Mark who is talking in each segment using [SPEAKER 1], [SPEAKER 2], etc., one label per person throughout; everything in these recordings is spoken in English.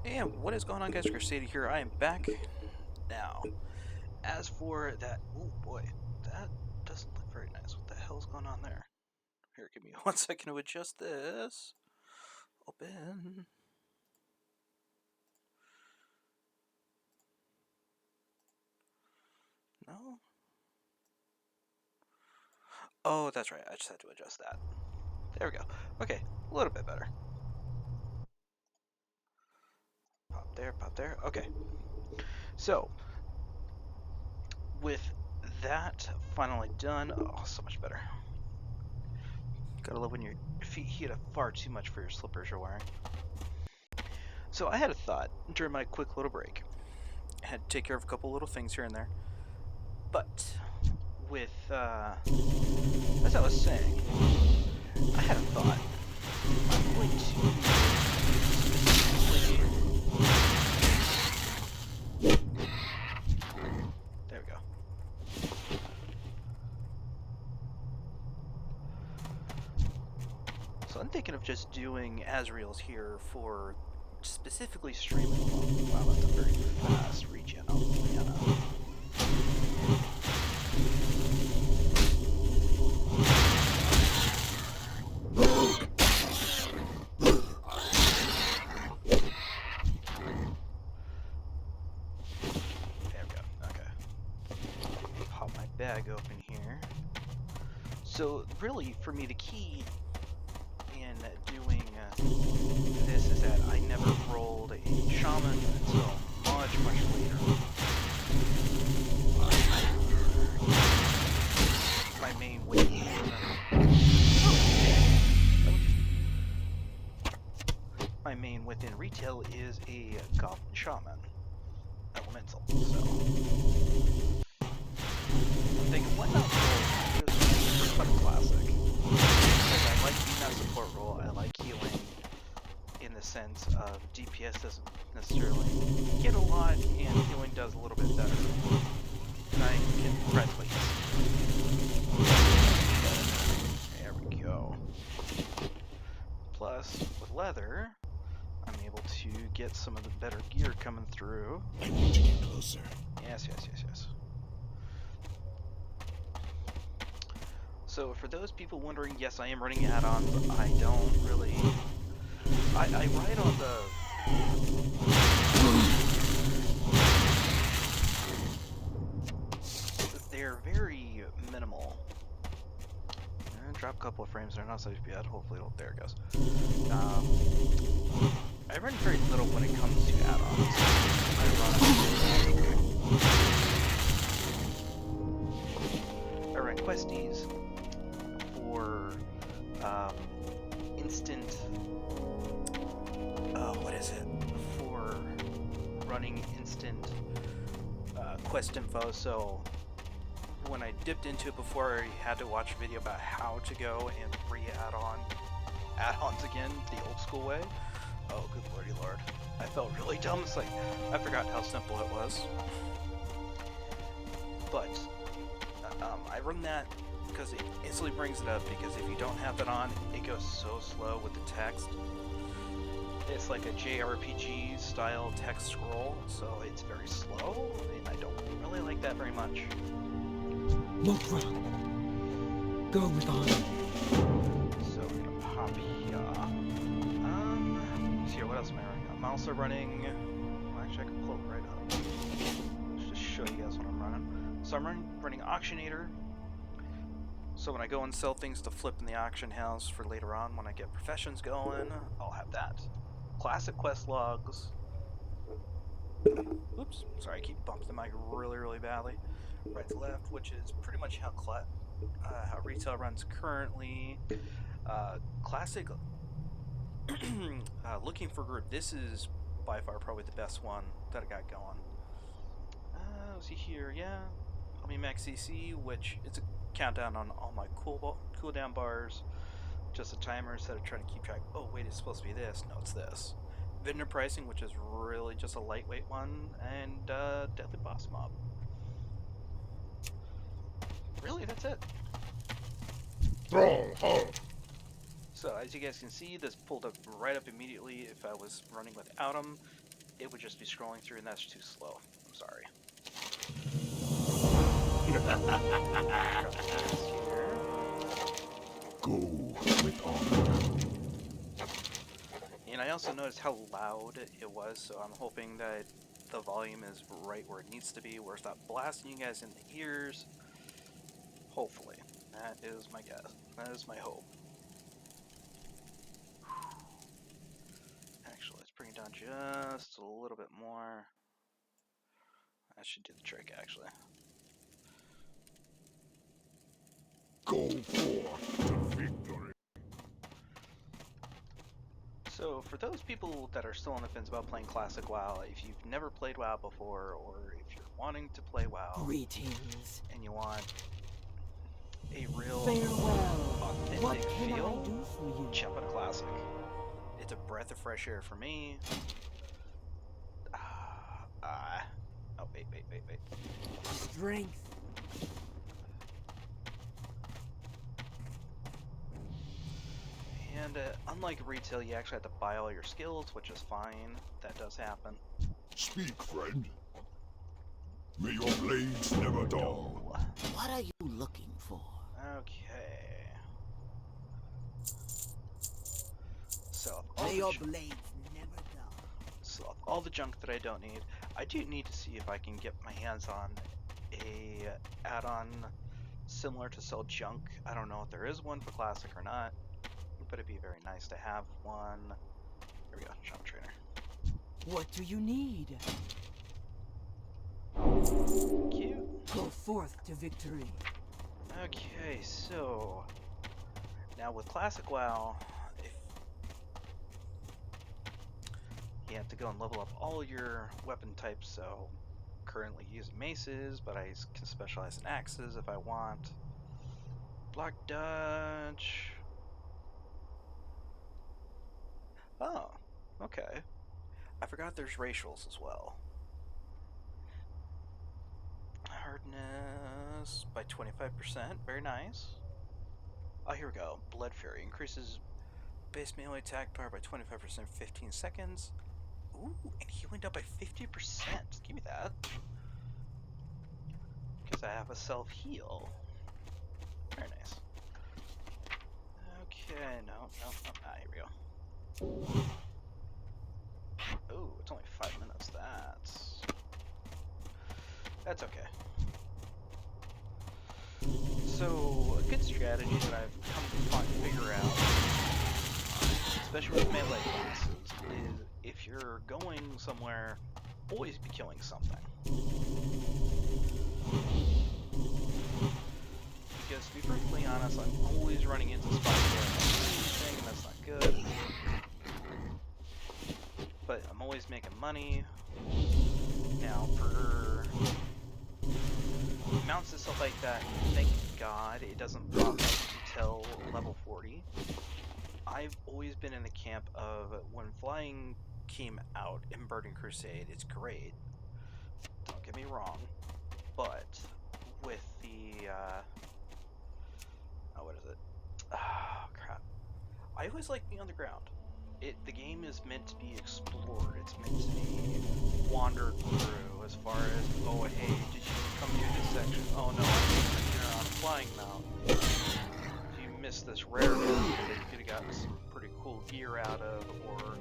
[SPEAKER 1] And what is going on, guys? Crusader here. I am back now. As for that, oh boy, that doesn't look very nice. What the hell's going on there? Here, give me 1 second to adjust this. Open. No. Oh, that's right. I just had to adjust that. There we go. Okay, a little bit better. Pop there, pop there. Okay. So, with that finally done, oh, so much better. Gotta love when your feet heat up far too much for your slippers you're wearing. So I had a thought during my quick little break. I had to take care of a couple little things here and there. But with, as I was saying, I had a thought. I'm going to specifically... There we go. So I'm thinking of just doing Asriel's here for specifically streaming. Wow, that's a very fast regen on Liana. Bag open here. So really, for me, the key in doing this is that I never rolled a shaman until much later. My main within retail is a goblin shaman elemental. So I'm thinking, why not roll? It's fun classic. Because I like being that support role. I like healing in the sense of DPS doesn't necessarily get a lot, and healing does a little bit better. And I can practically. There we go. Plus, with leather, I'm able to get some of the better gear coming through.
[SPEAKER 2] I need to get closer.
[SPEAKER 1] Yes. So for those people wondering, yes, I am running add-ons. I don't really... I ride on the... They're very minimal. Drop a couple of frames there, not so bad. Hopefully it'll... There it goes. I run very little when it comes to add-ons. I run questies for instant what is it? For running instant quest info. So when I dipped into it before, I had to watch a video about how to go and add-ons again the old school way. Oh, good lordy lord. I felt really dumb. It's like, I forgot how simple it was. But, I run that because it instantly brings it up, because if you don't have that on, it goes so slow with the text. It's like a JRPG style text scroll, so it's very slow, and I don't really like that very much.
[SPEAKER 2] Mokra! Go with honor.
[SPEAKER 1] So we're gonna pop here. Let's see here, what else am I running? I'm also running... Well, actually, I can pull it right up. Let's just show you guys what I'm running. So I'm running Auctionator. So when I go and sell things to flip in the auction house for later on, when I get professions going, I'll have that. Classic quest logs. Oops, sorry, I keep bumping the mic really badly. Right to left, which is pretty much how retail runs currently. Classic. Looking for group. This is by far probably the best one that I got going. Let's see here, yeah. I'll be max CC, which is a countdown on all my cooldown bars. Just a timer instead of trying to keep track. Oh wait, it's supposed to be this. No, it's this. Vendor pricing, which is really just a lightweight one, and deadly boss mob. Really, that's it.
[SPEAKER 2] Stronghold.
[SPEAKER 1] So as you guys can see, this pulled up right up immediately. If I was running without them, it would just be scrolling through, and that's too slow. I'm sorry.
[SPEAKER 2] Go with honor.
[SPEAKER 1] And I also noticed how loud it was, so I'm hoping that the volume is right where it needs to be, where it's not blasting you guys in the ears. Hopefully. That is my guess. That is my hope. Actually, let's bring it down just a little bit more. That should do the trick, actually.
[SPEAKER 2] Go forth to victory.
[SPEAKER 1] So, for those people that are still on the fence about playing Classic WoW, if you've never played WoW before, or if you're wanting to play WoW,
[SPEAKER 3] Greetings.
[SPEAKER 1] and you want a real
[SPEAKER 3] Farewell.
[SPEAKER 1] authentic
[SPEAKER 3] What can I
[SPEAKER 1] feel,
[SPEAKER 3] do for you?
[SPEAKER 1] jump on Classic. It's a breath of fresh air for me. Oh, wait.
[SPEAKER 3] Strength.
[SPEAKER 1] And unlike retail, you actually have to buy all your skills, which is fine. That does happen.
[SPEAKER 2] Speak, friend. May your blades never dull.
[SPEAKER 3] What are you looking for?
[SPEAKER 1] Okay. Sell off all
[SPEAKER 3] May
[SPEAKER 1] the
[SPEAKER 3] your blades never dull.
[SPEAKER 1] sell off all the junk that I don't need. I do need to see if I can get my hands on a add-on similar to sell junk. I don't know if there is one for Classic or not, but it'd be very nice to have one. There we go, Jump Trainer.
[SPEAKER 3] What do you need?
[SPEAKER 1] Cute.
[SPEAKER 3] Go forth to victory.
[SPEAKER 1] Okay, so now with Classic WoW, if you have to go and level up all your weapon types. So currently using maces, but I can specialize in axes if I want. Block dodge. Oh, okay. I forgot there's racials as well. Hardness by 25%, very nice. Oh, here we go. Blood Fury increases base melee attack power by 25% 15 seconds. Ooh, and healing up by 50%. Give me that. Because I have a self-heal. Very nice. Okay, no. Here we go. Ooh, it's only 5 minutes. That's okay. So, a good strategy that I've come to figure out, especially with melee classes, is if you're going somewhere, always be killing something. Because to be perfectly honest, I'm always running into spots where I'm and that's not good. But I'm always making money. Now for mounts and stuff like that, thank God it doesn't pop up until level 40. I've always been in the camp of when flying came out in Burning Crusade, it's great. Don't get me wrong. But with the what is it? Oh crap. I always like being on the ground. The game is meant to be explored. It's meant to be wandered through as far as, oh hey, did you come through this section? Oh no, you're on a flying mount. You missed this rare area that you could have gotten some pretty cool gear out of, or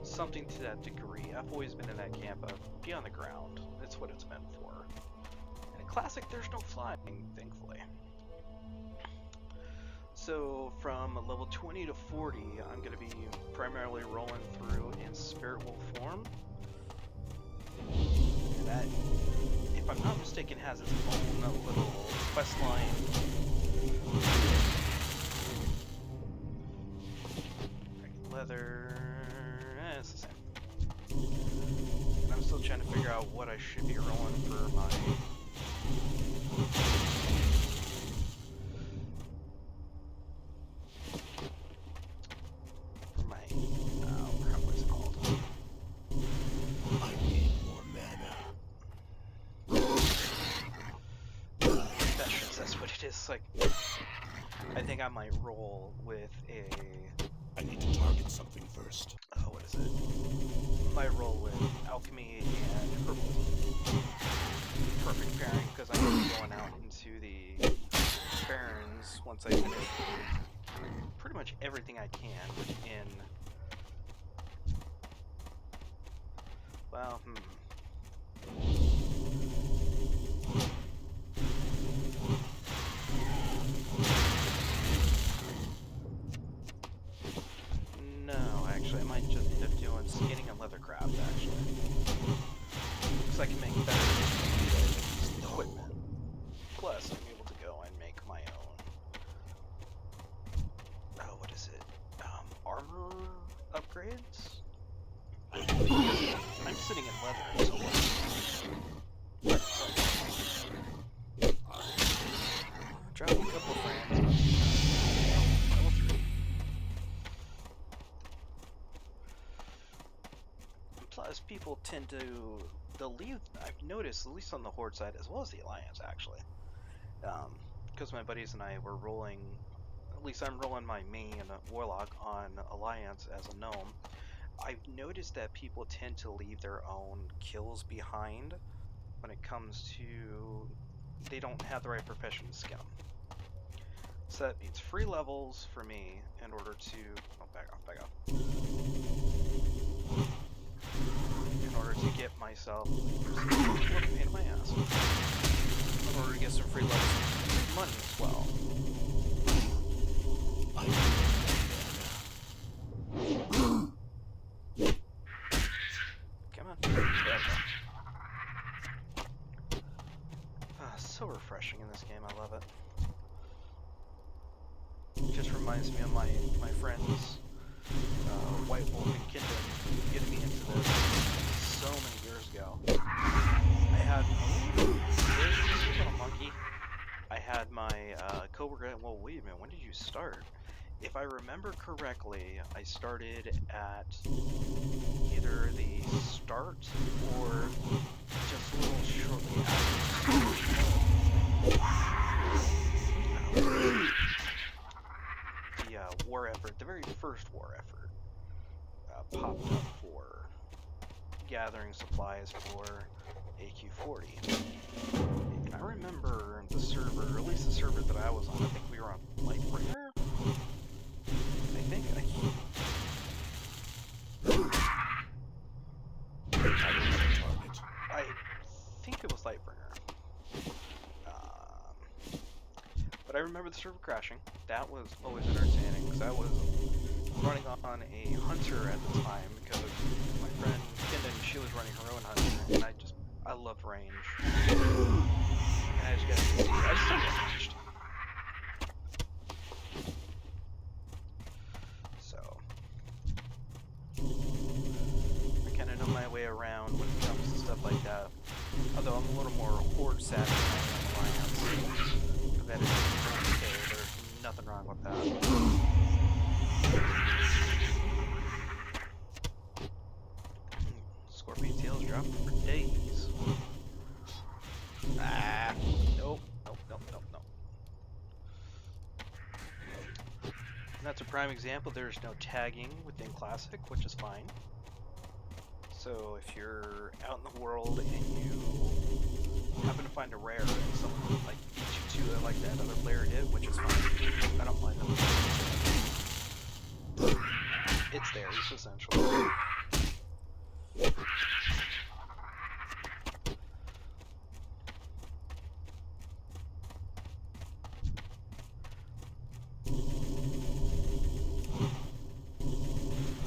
[SPEAKER 1] something to that degree. I've always been in that camp of be on the ground. That's what it's meant for. And in Classic, there's no flying, thankfully. So from level 20 to 40, I'm going to be primarily rolling through in Spirit Wolf form. And that, if I'm not mistaken, has its own little quest line. Leather, it's the same. And I'm still trying to figure out what I should be rolling for my what's it called?
[SPEAKER 2] I need more mana.
[SPEAKER 1] That's what it is. Like, I think think I might roll with a.
[SPEAKER 2] I need to target something first.
[SPEAKER 1] What is it? Might roll with alchemy and herbalism. Perfect pairing because I'm going to be going out into the barrens once I finish pretty much everything I can in. Well, No, actually, I might just end up doing skinning and leathercraft, actually. Because I can make better equipment. Plus, I'm able to go and make my own. Oh, what is it? Armor upgrades? I'm sitting in leather, so drop a couple frames. Level 3. Plus, people tend to, they'll leave, I've noticed, at least on the Horde side, as well as the Alliance, actually. Because my buddies and I were rolling, at least I'm rolling my main Warlock on Alliance as a Gnome. I've noticed that people tend to leave their own kills behind when it comes to, they don't have the right profession to skin them. So that means free levels for me in order to, oh, back off. In order to get myself, a little pain in my ass, in order to get some free levels and money as well. Come on. So refreshing in this game, I love it. Just reminds me of my friends, White Wolf and Kingdom, getting me into this so many years ago. I had a monkey. I had my coworker. Well, wait a minute. When did you start? If I remember correctly, I started at either the start or just a little shortly after. The war effort, the very first war effort, popped up for gathering supplies for AQ40. And I remember the server, or at least the server that I was on, I think we were on Lightbringer? I think it was Lightbringer. But I remember the server crashing. That was always entertaining because I was running on a hunter at the time because my friend Kendon, she was running her own hunter, and I love range. And I just got to see, I still get ranged. So, I kind of know my way around when it comes to stuff like that. Although I'm a little more Horde savvy than I am Alliance. But that is okay, there's nothing wrong with that. Scorpion tails dropping for days. Nope. And that's a prime example. There's no tagging within Classic, which is fine. So if you're out in the world and you happen to find a rare and someone like beats you to it like that other player did, which is fine. I don't mind them. It's theirs, essentially.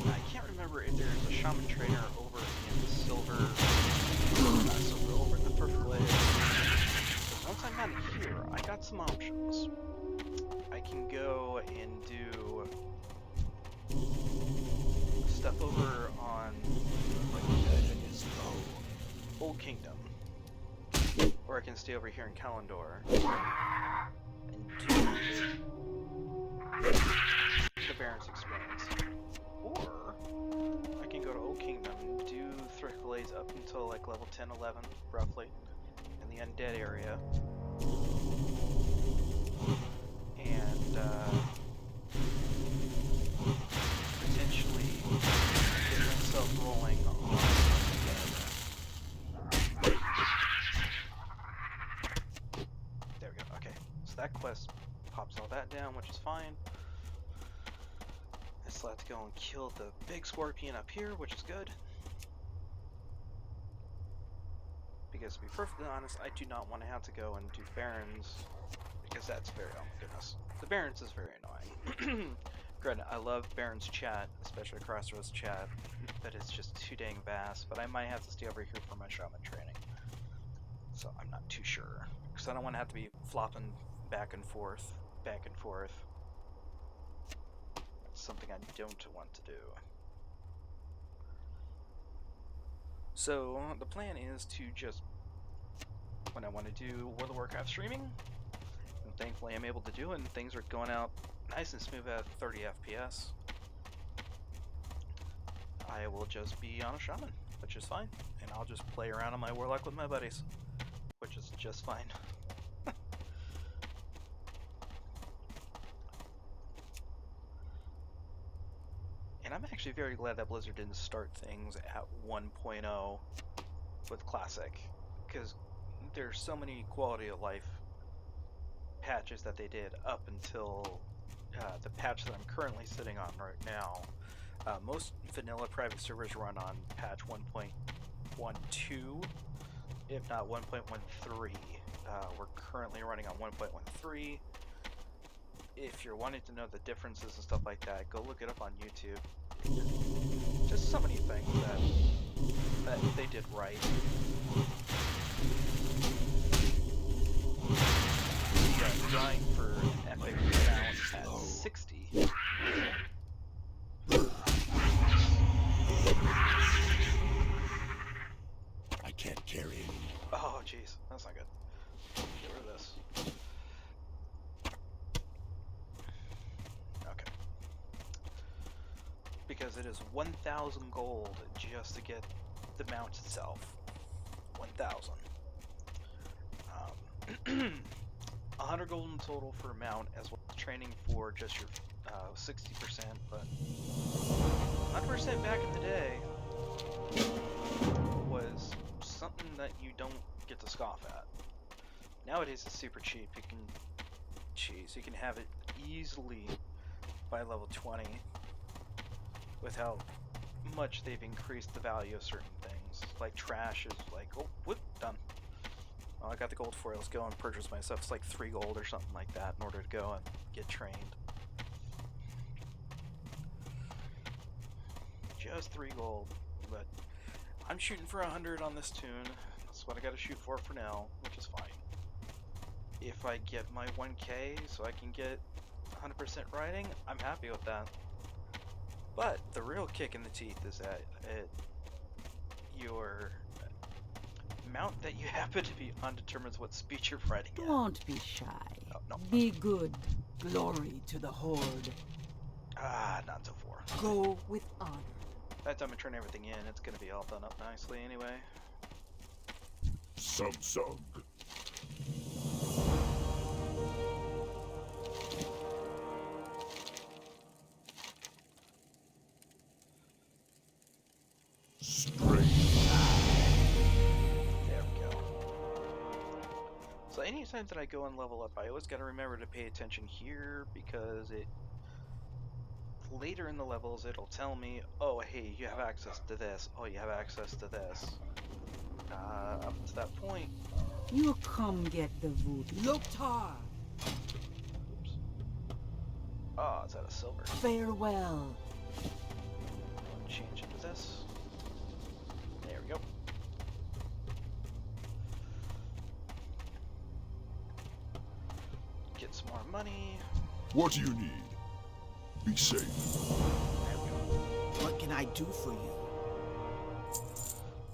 [SPEAKER 1] I can't remember if there's a shaman trainer over in the silver over in the first glade. Once I'm out of here, I got some options. I can go and do stuff over on Old Kingdom, or I can stay over here in Kalendor and do the Baron's experience, or I can go to Old Kingdom, do Thrift Glades up until like level 10, 11, roughly, in the undead area, and and potentially get myself rolling on. There we go. Okay, so that quest pops all that down, which is fine. I still have to go and kill the big scorpion up here, which is good. Because to be perfectly honest, I do not want to have to go and do Barons, because that's very, oh my goodness. The Barons is very annoying. Granted, I love Baron's chat, especially Crossroads chat, but it's just too dang vast, but I might have to stay over here for my shaman training. So I'm not too sure, because I don't want to have to be flopping back and forth. It's something I don't want to do. So the plan is to just, when I want to do World of Warcraft streaming, and thankfully I'm able to do it, and things are going out nice and smooth at 30 FPS, I will just be on a shaman, which is fine, and I'll just play around on my warlock with my buddies, which is just fine. And I'm actually very glad that Blizzard didn't start things at 1.0 with Classic, because there's so many quality of life patches that they did up until the patch that I'm currently sitting on right now. Most vanilla private servers run on patch 1.12, if not 1.13. We're currently running on 1.13. If you're wanting to know the differences and stuff like that, go look it up on YouTube. Just so many things that they did right. Yeah, dying for an epic balance at 60.
[SPEAKER 2] I can't carry anymore.
[SPEAKER 1] Oh, jeez, that's not good. Get rid of this. Okay. Because it is 1,000 gold just to get the mount itself. 1,000. 100 gold in total for mount, as well as training for just your 60%, but 100% back in the day was something that you don't get to scoff at. Nowadays it's super cheap. You can have it easily by level 20 with how much they've increased the value of certain things. Like trash is like, oh, whoop, done. Oh, I got the gold for it. Let's go and purchase myself. It's like 3 gold or something like that in order to go and get trained. Just 3 gold, but I'm shooting for 100 on this tune. That's what I got to shoot for now, which is fine. If I get my 1k so I can get 100% riding, I'm happy with that. But the real kick in the teeth is that your mount that you happen to be on determines what speed you're riding at.
[SPEAKER 3] Don't be shy.
[SPEAKER 1] Oh, no.
[SPEAKER 3] Be good. Glory to the Horde.
[SPEAKER 1] Ah, not so far.
[SPEAKER 3] Go with honor.
[SPEAKER 1] By the time I turn everything in, it's going to be all done up nicely anyway.
[SPEAKER 2] Sug.
[SPEAKER 1] There we go. So anytime that I go and level up, I always got to remember to pay attention here, because later in the levels it'll tell me, oh hey, you have access to this, oh you have access to this. Up to that point.
[SPEAKER 3] You come get the voodoo. Loktar.
[SPEAKER 1] Oops. Oh, it's out of silver.
[SPEAKER 3] Farewell.
[SPEAKER 1] Change into this. There we go. Get some more money.
[SPEAKER 2] What do you need? Be safe.
[SPEAKER 1] There we go.
[SPEAKER 3] What can I do for you?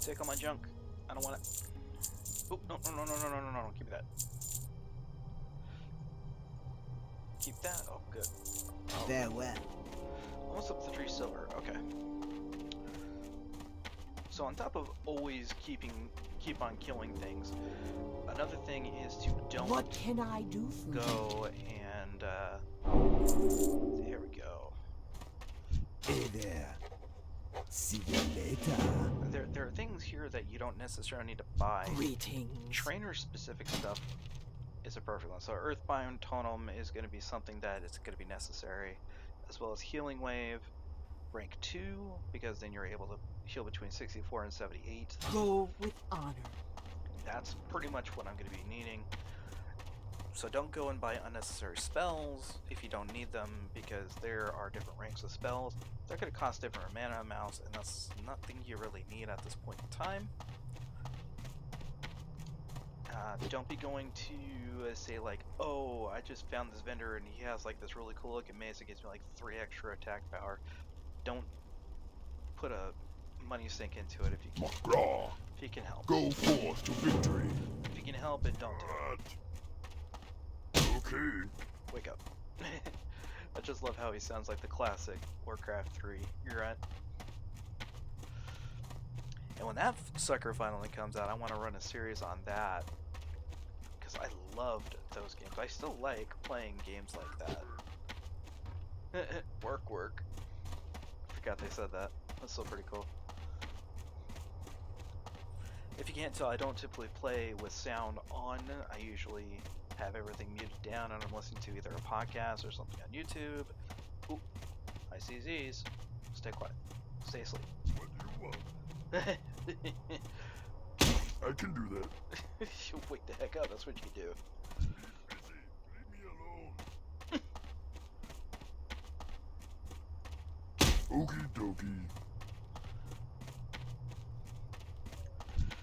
[SPEAKER 1] Take all my junk. I don't want it. Oh, no. Keep that. Keep that. Oh, good. Oh,
[SPEAKER 3] Farewell.
[SPEAKER 1] almost up to 3 silver. Okay. So on top of always keep on killing things, another thing is to don't
[SPEAKER 3] What can I do for you?
[SPEAKER 1] go and There we go.
[SPEAKER 2] Hey there. See you later.
[SPEAKER 1] There are things here that you don't necessarily need to buy.
[SPEAKER 3] Greetings.
[SPEAKER 1] Trainer-specific stuff is a perfect one. So Earthbound Totem is going to be something that is going to be necessary, as well as Healing Wave, rank 2, because then you're able to heal between 64 and 78.
[SPEAKER 3] Go with honor.
[SPEAKER 1] That's pretty much what I'm going to be needing. So don't go and buy unnecessary spells if you don't need them, because there are different ranks of spells. They're going to cost different mana amounts, and that's nothing you really need at this point in time. Don't be going to say like, oh, I just found this vendor and he has like this really cool looking mace that gives me like 3 extra attack power. Don't put a money sink into it if you can.
[SPEAKER 2] McGraw,
[SPEAKER 1] If you can help.
[SPEAKER 2] go forth to victory.
[SPEAKER 1] If you can help it, don't do it.
[SPEAKER 2] Okay.
[SPEAKER 1] Wake up. I just love how he sounds like the classic Warcraft 3. You're right. And when that sucker finally comes out, I want to run a series on that, because I loved those games. I still like playing games like that. Work. Forgot they said that. That's still pretty cool. If you can't tell, I don't typically play with sound on. I usually have everything muted down and I'm listening to either a podcast or something on YouTube. Oop, I see Z's. Stay quiet. Stay asleep.
[SPEAKER 2] What do you want? I can do that.
[SPEAKER 1] You wake the heck up, that's what you do.
[SPEAKER 2] Be busy. Leave me alone. Okie dokie.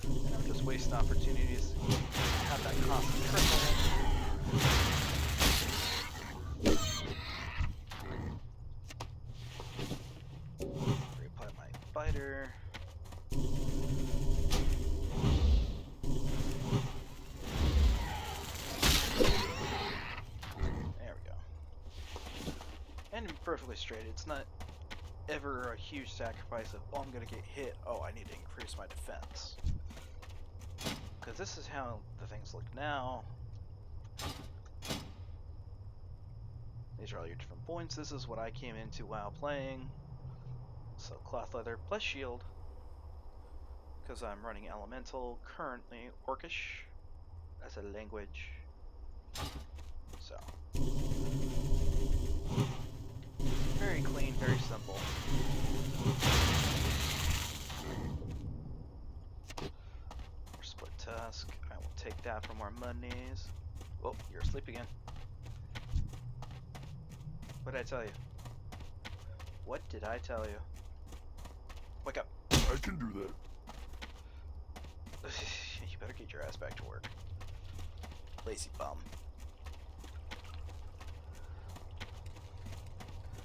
[SPEAKER 1] And I'm just wasting opportunities to have that constant trickle. Reapply my fighter. There we go. And to be perfectly straight, it's not ever a huge sacrifice of, oh, I'm gonna get hit, oh, I need to increase my defense. Because this is how the things look now. These are all your different points. This is what I came into while playing. So cloth leather plus shield. Because I'm running elemental, currently Orcish as a language. So very clean, very simple. Split tusk. I will take that for more monies. Oh, you're asleep again. What did I tell you? What did I tell you? Wake up.
[SPEAKER 2] I can do that.
[SPEAKER 1] You better get your ass back to work. Lazy bum.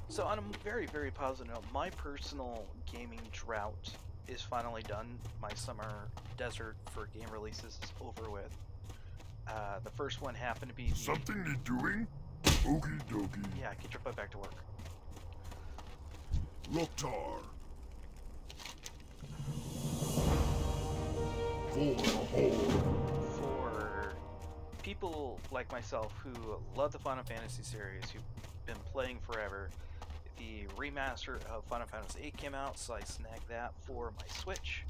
[SPEAKER 1] So on a very, very positive note, my personal gaming drought is finally done. My summer desert for game releases is over with. The first one happened to be the...
[SPEAKER 2] Something need doing? Okie dokie.
[SPEAKER 1] Yeah, get your butt back to work.
[SPEAKER 2] Loktar. For the whole.
[SPEAKER 1] For people like myself who love the Final Fantasy series, who've been playing forever, the remaster of Final Fantasy VIII came out, so I snagged that for my Switch.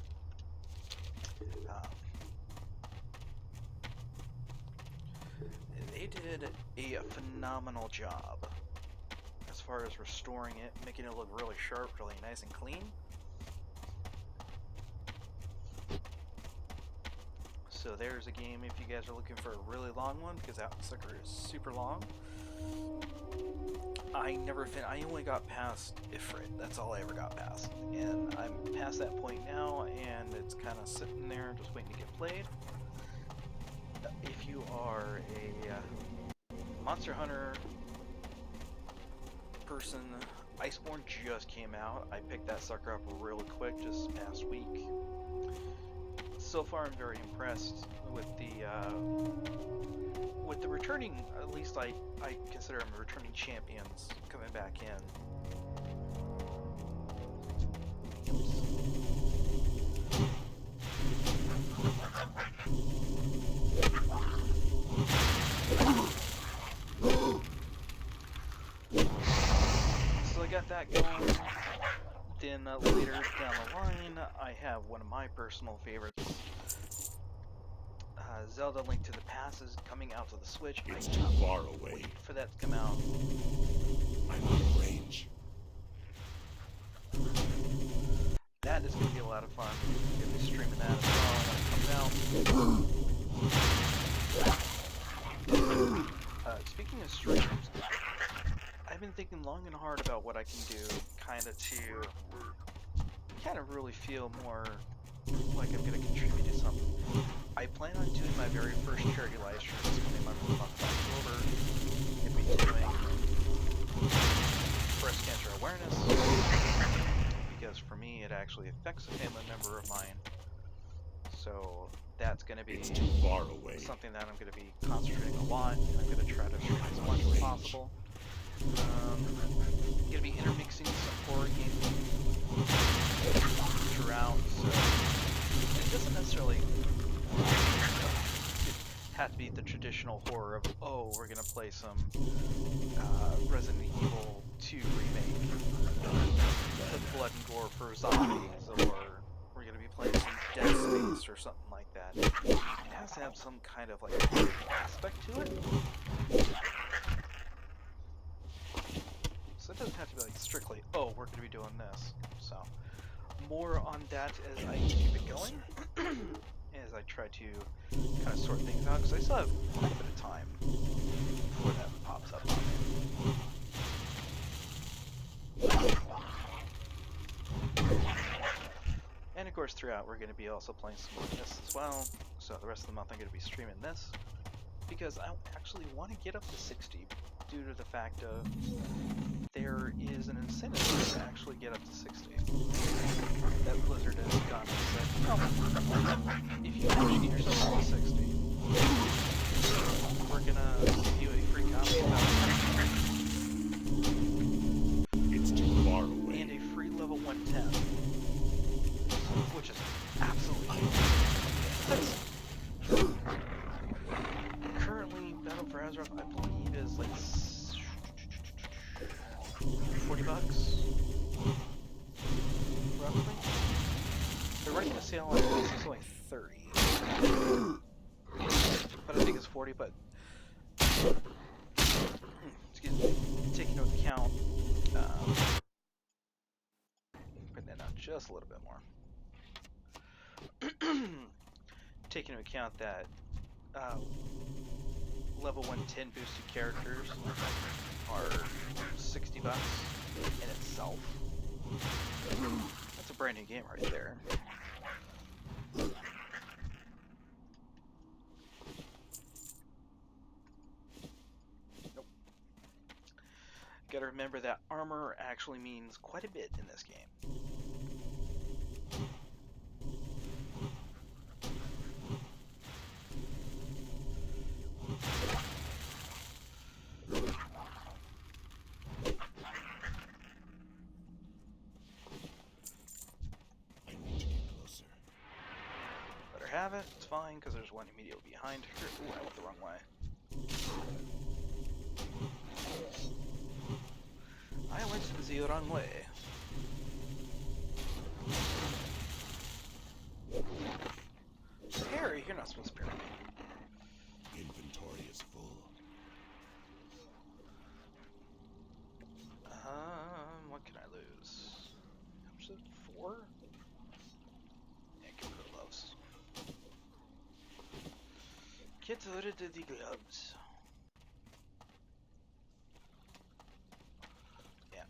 [SPEAKER 1] They did a phenomenal job as far as restoring it, making it look really sharp, really nice and clean. So there's a game if you guys are looking for a really long one, because that sucker is super long. I only got past Ifrit. That's all I ever got past. And I'm past that point now, and it's kind of sitting there just waiting to get played. If you are a Monster Hunter person, Iceborne just came out. I picked that sucker up really quick just past week. So far, I'm very impressed with the returning. At least I consider them returning champions coming back in. have that going. Then later down the line, I have one of my personal favorites. Zelda Link to the Past is coming out to the Switch.
[SPEAKER 2] It's too far away.
[SPEAKER 1] Wait for that to come out.
[SPEAKER 2] I'm out of range.
[SPEAKER 1] That is going to be a lot of fun. I'm going to be streaming that as well when it comes out. Speaking of streams, I've been thinking long and hard about what I can do kind of really feel more like I'm going to contribute to something. I plan on doing my very first charity live stream this coming month of October. I'm going to be doing breast cancer awareness, because for me it actually affects a family member of mine. So that's going to be
[SPEAKER 2] It's too far away.
[SPEAKER 1] something that I'm going to be concentrating a lot, and I'm going to try to stream as much as possible. I'm going to be intermixing some horror games throughout, so it doesn't necessarily have to be the traditional horror of, oh, we're going to play some Resident Evil 2 remake with blood and gore for zombies, or we're going to be playing some Dead Space or something like that. It has to have some kind of like aspect to it. So it doesn't have to be like strictly, oh, we're going to be doing this. So more on that as I keep it going, as I try to kind of sort things out, because I still have quite a bit of time before that pops up on me. And of course throughout we're going to be also playing some more of this as well, so the rest of the month I'm going to be streaming this, because I actually want to get up to 60 due to the fact of there is an incentive to actually get up to 60. That Blizzard has gone and said, oh, if you actually get yourself up to 60, we're gonna give you a free copy of that.
[SPEAKER 2] It's too far away.
[SPEAKER 1] And a free level 110. Which is absolutely currently Battle for Azeroth, I believe, is like $40 roughly. They're running a sale on this, it's only 30. But I think it's 40, but excuse me, taking into account putting that down just a little bit more. Taking into account that level 110 boosted characters are $60 in itself. That's a brand new game right there. Nope. Gotta remember that armor actually means quite a bit in this game. Have it, it's fine, because there's one immediately behind her. Ooh, I went the wrong way. I went the wrong way. Harry, you're not supposed to parry me.
[SPEAKER 2] Inventory is full.
[SPEAKER 1] What can I lose? How much is it? 4? Yeah, get rid of gloves. Get rid of the gloves. Yeah.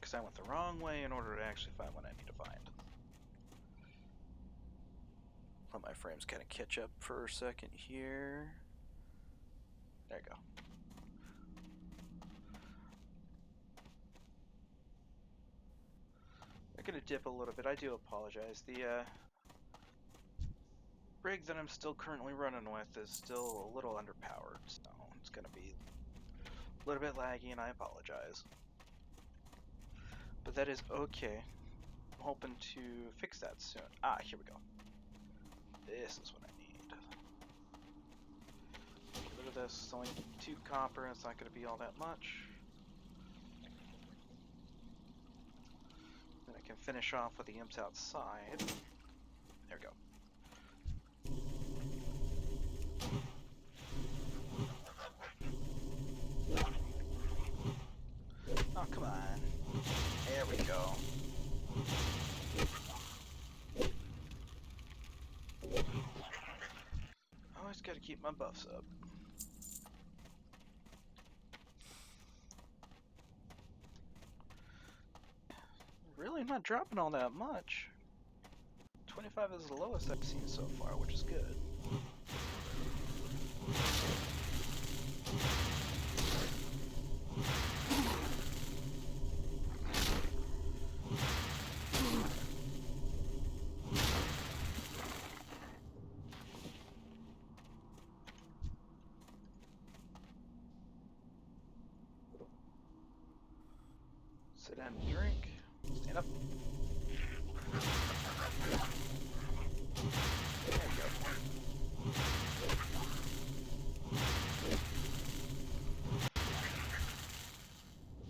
[SPEAKER 1] Because I went the wrong way in order to actually find what I need to find. Let my frames kind of catch up for a second here. There you go. I'm gonna dip a little bit. I do apologize. The rig that I'm still currently running with is still a little underpowered, so it's gonna be a little bit laggy, and I apologize. But that is okay. I'm hoping to fix that soon. Ah, here we go. This is what I need. Get rid of this. It's only 2 copper, and it's not going to be all that much. can finish off with the imps outside. There we go. Oh, come on. There we go. Always gotta keep my buffs up. Really not dropping all that much. 25 is the lowest I've seen so far, which is good. Sit down and drink. Stand up. There we go.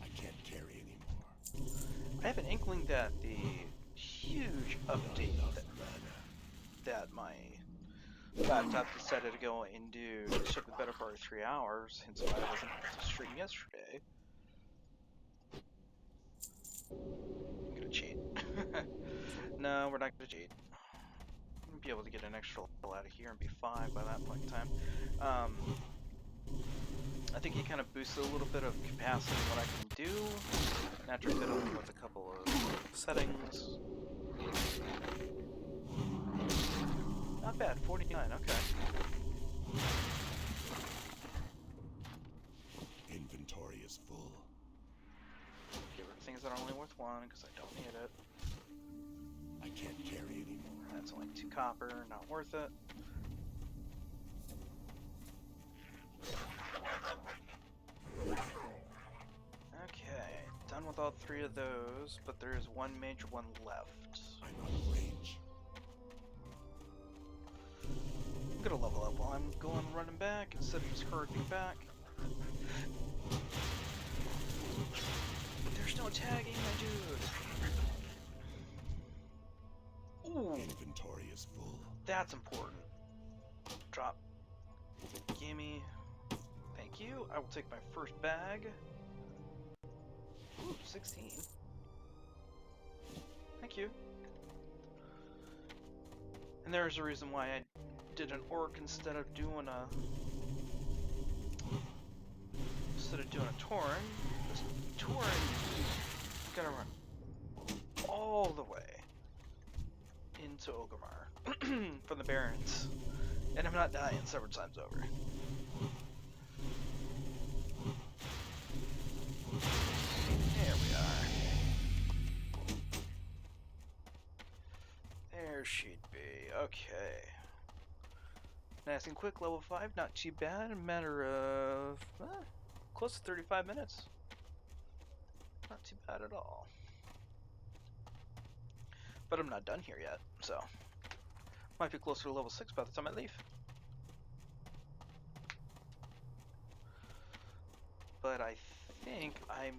[SPEAKER 2] I can't carry anymore.
[SPEAKER 1] I have an inkling that the huge update that my laptop decided to go and do took the better part of 3 hours, hence why I wasn't able to stream yesterday. I'm gonna cheat. No, we're not gonna cheat. We'll be able to get an extra level out of here and be 5 by that point in time. I think he kind of boosted a little bit of capacity in what I can do. Natural fiddling with a couple of settings. Not bad, 49, okay.
[SPEAKER 2] Inventory is full.
[SPEAKER 1] Get rid of things that are only worth 1 because I don't need it.
[SPEAKER 2] I can't carry anymore.
[SPEAKER 1] That's only 2 copper, not worth it. Okay, done with all 3 of those, but there is one major one left.
[SPEAKER 2] I'm out of range.
[SPEAKER 1] I'm gonna level up while I'm going running back instead of just hurrying back. There's no tagging, my dude. Ooh,
[SPEAKER 2] Inventory is full.
[SPEAKER 1] that's important. Drop. Gimme. Thank you. I will take my first bag. Ooh, 16. Thank you. And there's a reason why I did an orc instead of doing a Tauren. This Tauren is gonna run all the way into Orgrimmar from the Barrens, and I'm not dying several times over. There we are. There she'd be. Okay. Nice and quick, level 5, not too bad. A matter of close to 35 minutes. Not too bad at all. But I'm not done here yet, so might be closer to level 6 by the time I leave. But I think I'm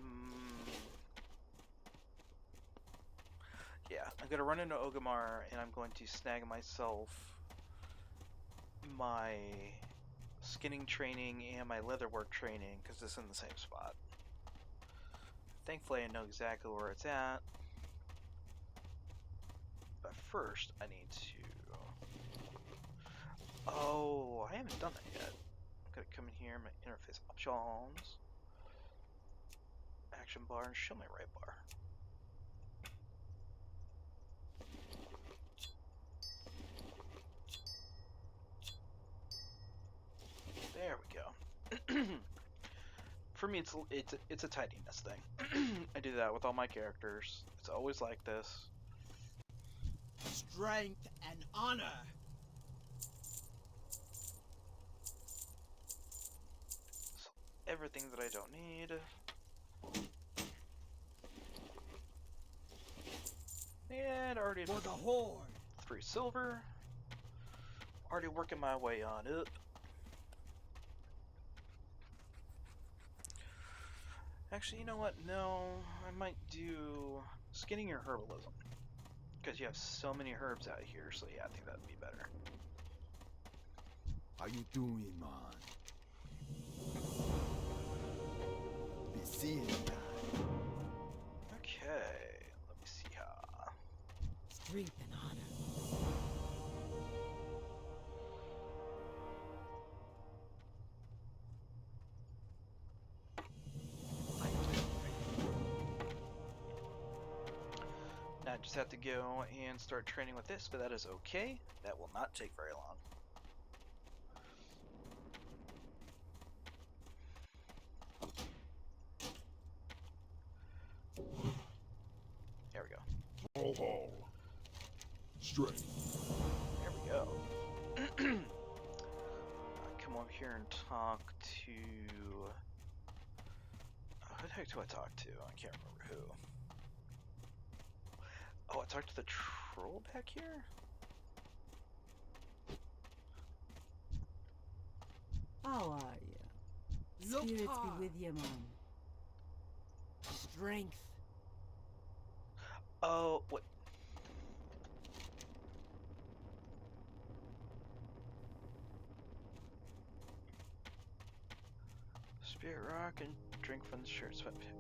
[SPEAKER 1] gonna run into Orgrimmar and I'm going to snag myself my skinning training and my leatherwork training because it's in the same spot. Thankfully I know exactly where it's at. But first I need to... Oh, I haven't done that yet. I'm gonna come in here, my interface options, action bar, and show my right bar. There we go. For me, it's a tidiness thing. I do that with all my characters. It's always like this.
[SPEAKER 3] Strength and honor.
[SPEAKER 1] So everything that I don't need. And already
[SPEAKER 3] For the horde.
[SPEAKER 1] 3 silver. Already working my way on up. Actually, you know what? No, I might do skinning or herbalism. Because you have so many herbs out here, so yeah, I think that'd be better.
[SPEAKER 4] How you doing, man? Be seeing that.
[SPEAKER 1] Okay, let me see how.
[SPEAKER 3] Strength and honor.
[SPEAKER 1] Now I just have to go and start training with this, but that is okay. That will not take very long. There we go.
[SPEAKER 2] Ho ho. Strength.
[SPEAKER 1] There we go. Come over here and talk to... who the heck do I talk to? I can't remember who. Oh, I talked to the troll back here?
[SPEAKER 3] How are you? Spirits be with you, man. Strength.
[SPEAKER 1] Oh, what? Spirit rock and drink from the shirt sweat pit.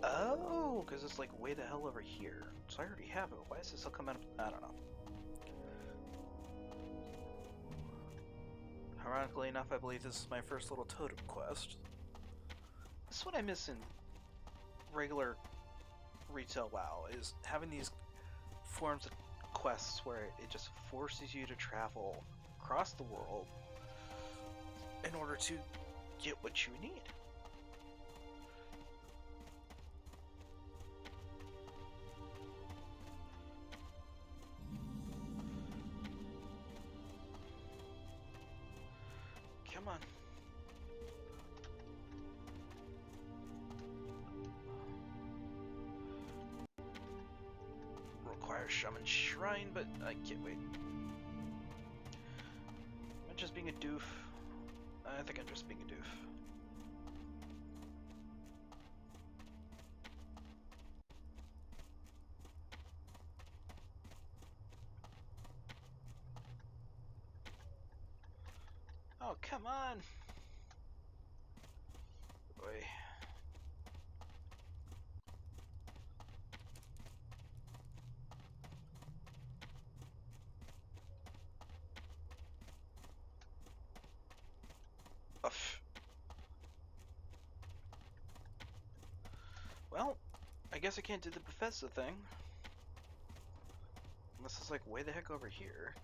[SPEAKER 1] Oh, because it's like way the hell over here. So I already have it. Why is this still coming up? I don't know. Ironically enough, I believe this is my first little totem quest. This is what I miss in regular retail WoW, is having these forms of quests where it just forces you to travel across the world in order to get what you need. Come on. Requires Shaman Shrine, but I can't wait. Am I just being a doof? I think I'm just being a doof. Oh, come on! Boy. Uff. Well, I guess I can't do the Bethesda thing. Unless it's like way the heck over here.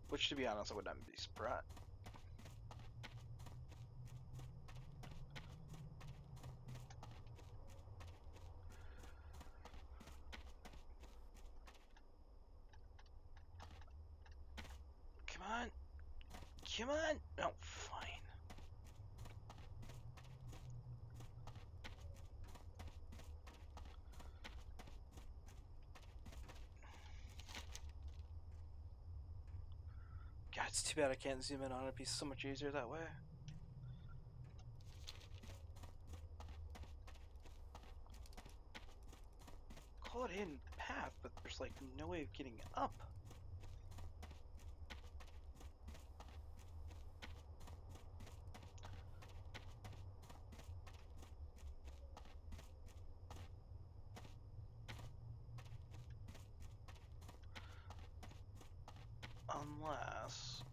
[SPEAKER 1] Which, to be honest, I would not be surprised. Come on! Come on! No, fine. God, it's too bad I can't zoom in on it. It'd be so much easier that way. Call it a hidden path, but there's like no way of getting up. Unless...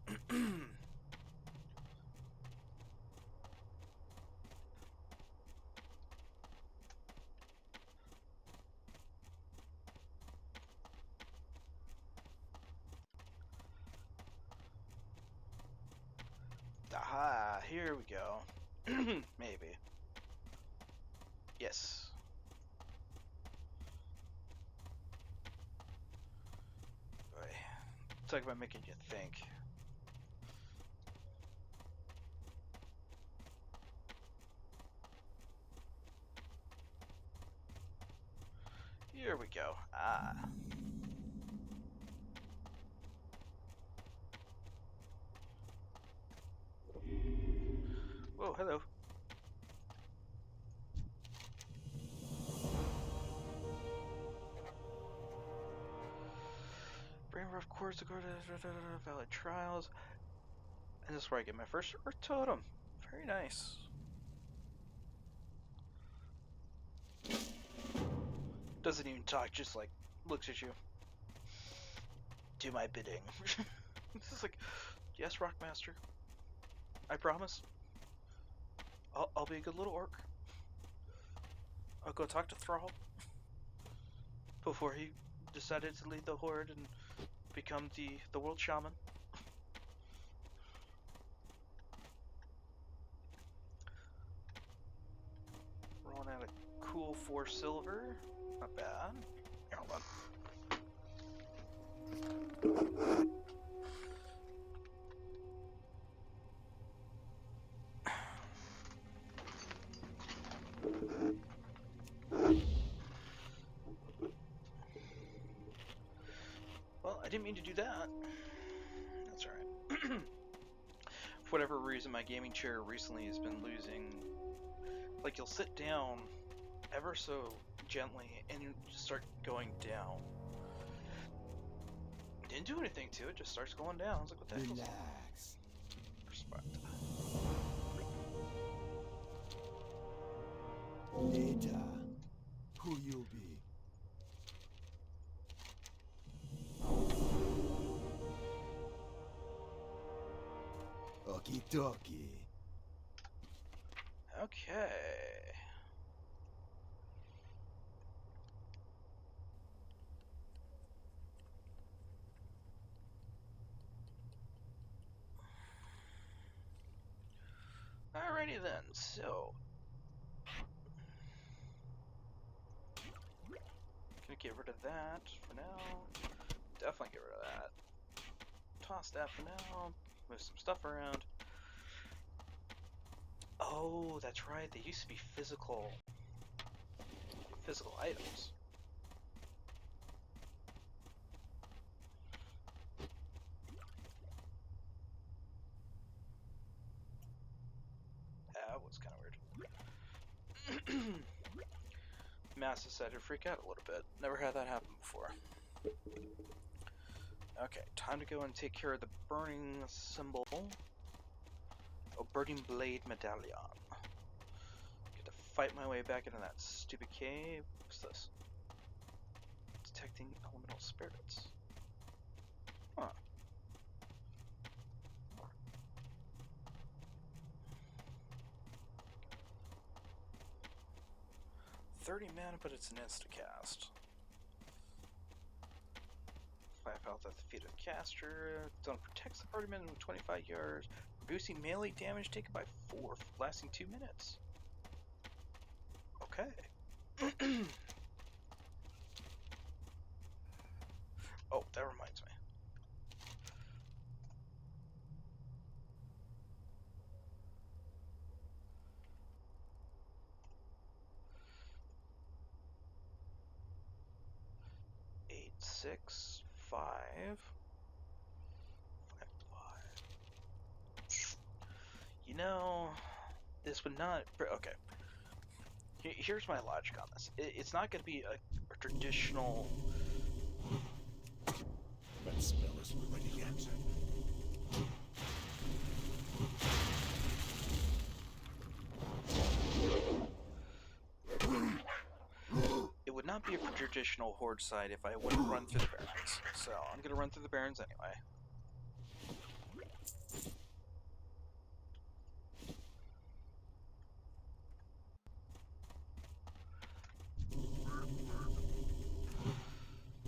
[SPEAKER 1] Aha, here we go. Maybe. Yes. Boy. Talk about making you think. Here we go. Ah. Oh, hello. Brain rough chords to go to valid trials. And this is where I get my first Earth Totem. Very nice. Doesn't even talk, just like looks at you. Do my bidding. This is like, yes, Rockmaster. I promise. I'll be a good little orc. I'll go talk to Thrall before he decided to lead the horde and become the world shaman. Rolling out a cool 4 silver. Not bad. Here, hold on. Well, I didn't mean to do that. That's alright. For whatever reason, my gaming chair recently has been losing. Like, you'll sit down ever so gently and you just start going down. Didn't do anything to it, just starts going down. I was like, what the heck?
[SPEAKER 4] Relax.
[SPEAKER 1] Respect.
[SPEAKER 4] Later. Who you be? Okie dokie.
[SPEAKER 1] Okay. Alrighty then, so gonna get rid of that for now. Definitely get rid of that. Toss that for now. Move some stuff around. Oh, that's right. They used to be physical items. That was kind of weird. Mass decided to freak out a little bit. Never had that happen before. Okay, time to go and take care of the burning symbol. Oh, burning blade medallion. Get to fight my way back into that stupid cave. What's this? Detecting elemental spirits. Huh. $30 mana, but it's an insta-cast. 5 health at the feet of the caster. Zone protects the party minimum 25 yards. Reducing melee damage taken by 4, lasting 2 minutes. Okay. Oh, that reminds me. Eight, 6, 5. 5, 5. You know, this would not. Okay. Here's my logic on this. It's not going to be a traditional.
[SPEAKER 2] That spell isn't ready yet.
[SPEAKER 1] It would not be a traditional horde side if I wouldn't run through the barrens. So I'm going to run through the barrens anyway.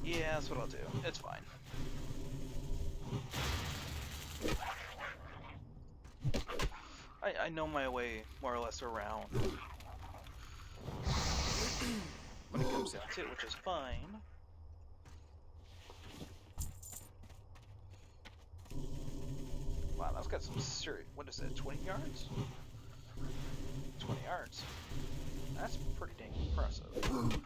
[SPEAKER 1] Yeah, that's what I'll do. It's fine. I know my way more or less around when it comes down to it, which is fine. Wow, that's got some serious. What is it? 20 yards? 20 yards. That's pretty dang impressive.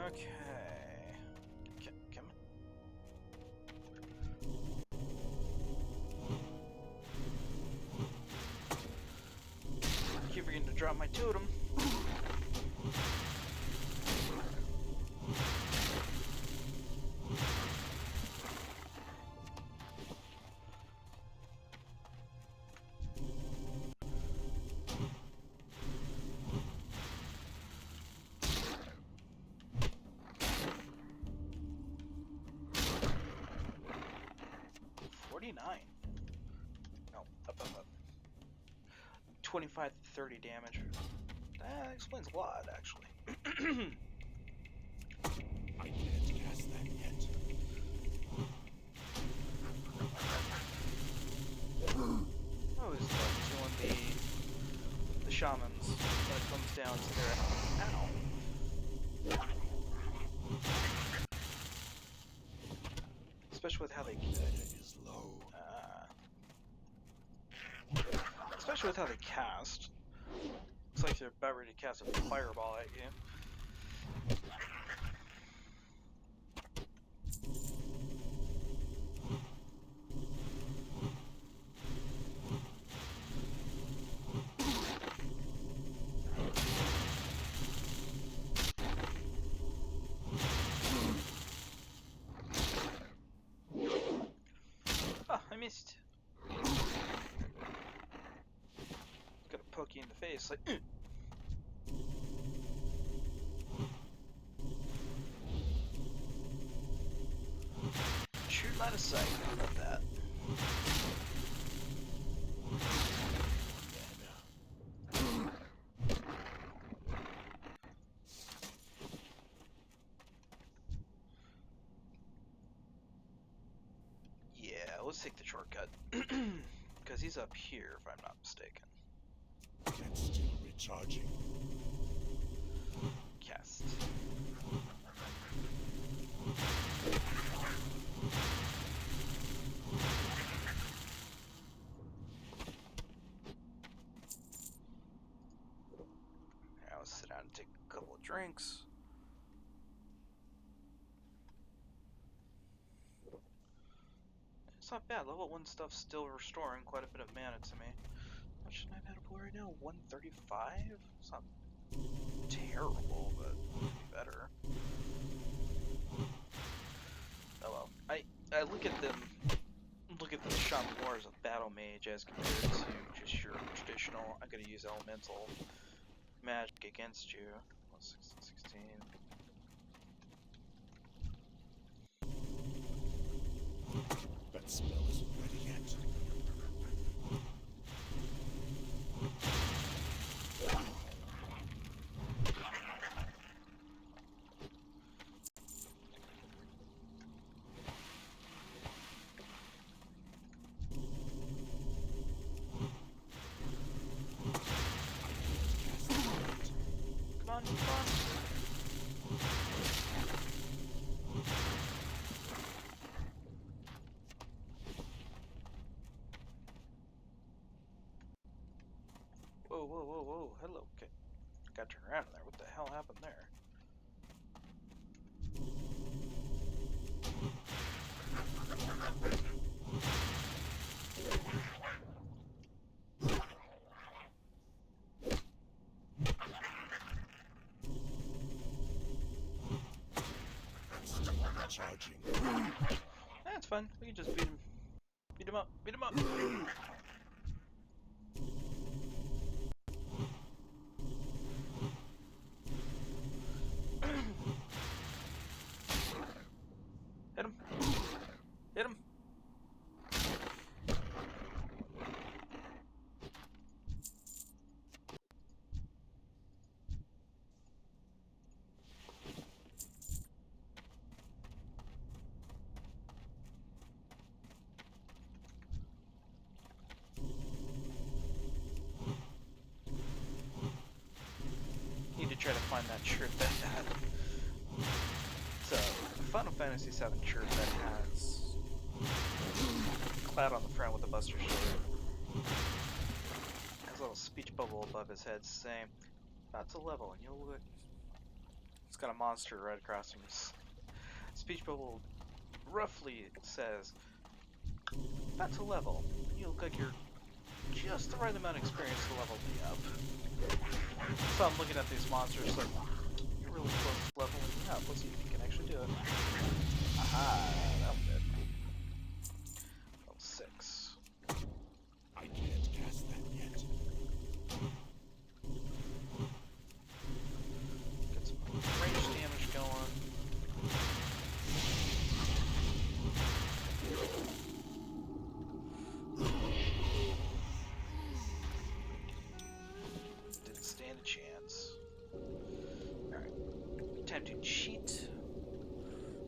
[SPEAKER 1] Okay. Come. Keep forgetting to drop my totem. No, up. 25 to 30 damage. That explains a lot, actually.
[SPEAKER 2] I can't cast that yet.
[SPEAKER 1] I always love doing the shamans when it comes down to their ow. Especially with how they
[SPEAKER 2] Is low.
[SPEAKER 1] especially with how they cast. Looks like they're about ready to cast a fireball at you. Ah, I missed. Gonna poke you in the face like. Shoot line of sight. I love that. Yeah, let's take the shortcut. Because he's up here, if I'm not mistaken.
[SPEAKER 2] That's still recharging.
[SPEAKER 1] Cast. Now let's sit down and take a couple of drinks. It's not bad. Level 1 stuff's still restoring quite a bit of mana to me. What should I have right now? 135? It's not terrible, but it could be better. Oh well. I look at them. Look at the Shaman more as a battle mage as compared to just your traditional. I'm gonna use elemental magic against you. 16.
[SPEAKER 2] That spell isn't ready yet.
[SPEAKER 1] Come on. Whoa. Hello. Okay. Gotta turn around there. What the hell happened there?
[SPEAKER 2] Still recharging.
[SPEAKER 1] That's fine. We can just beat him. Beat him up. Hit him. Need to try to find that shirt that had. So, Final Fantasy VII shirt that has Cloud on the front with a Buster Sword. Has a little speech bubble above his head saying, "About to level, and you'll look It's got a monster right across from us. Speech bubble roughly says, "Not to level. You look like you're just the right amount of experience to level me up." So I'm looking at these monsters like, you're really close to leveling me up. Let's see if you can actually do it. Aha, that'll do. Level 6.
[SPEAKER 2] I can't cast that yet.
[SPEAKER 1] Get some range damage going. Didn't stand a chance. Alright. Time to cheat.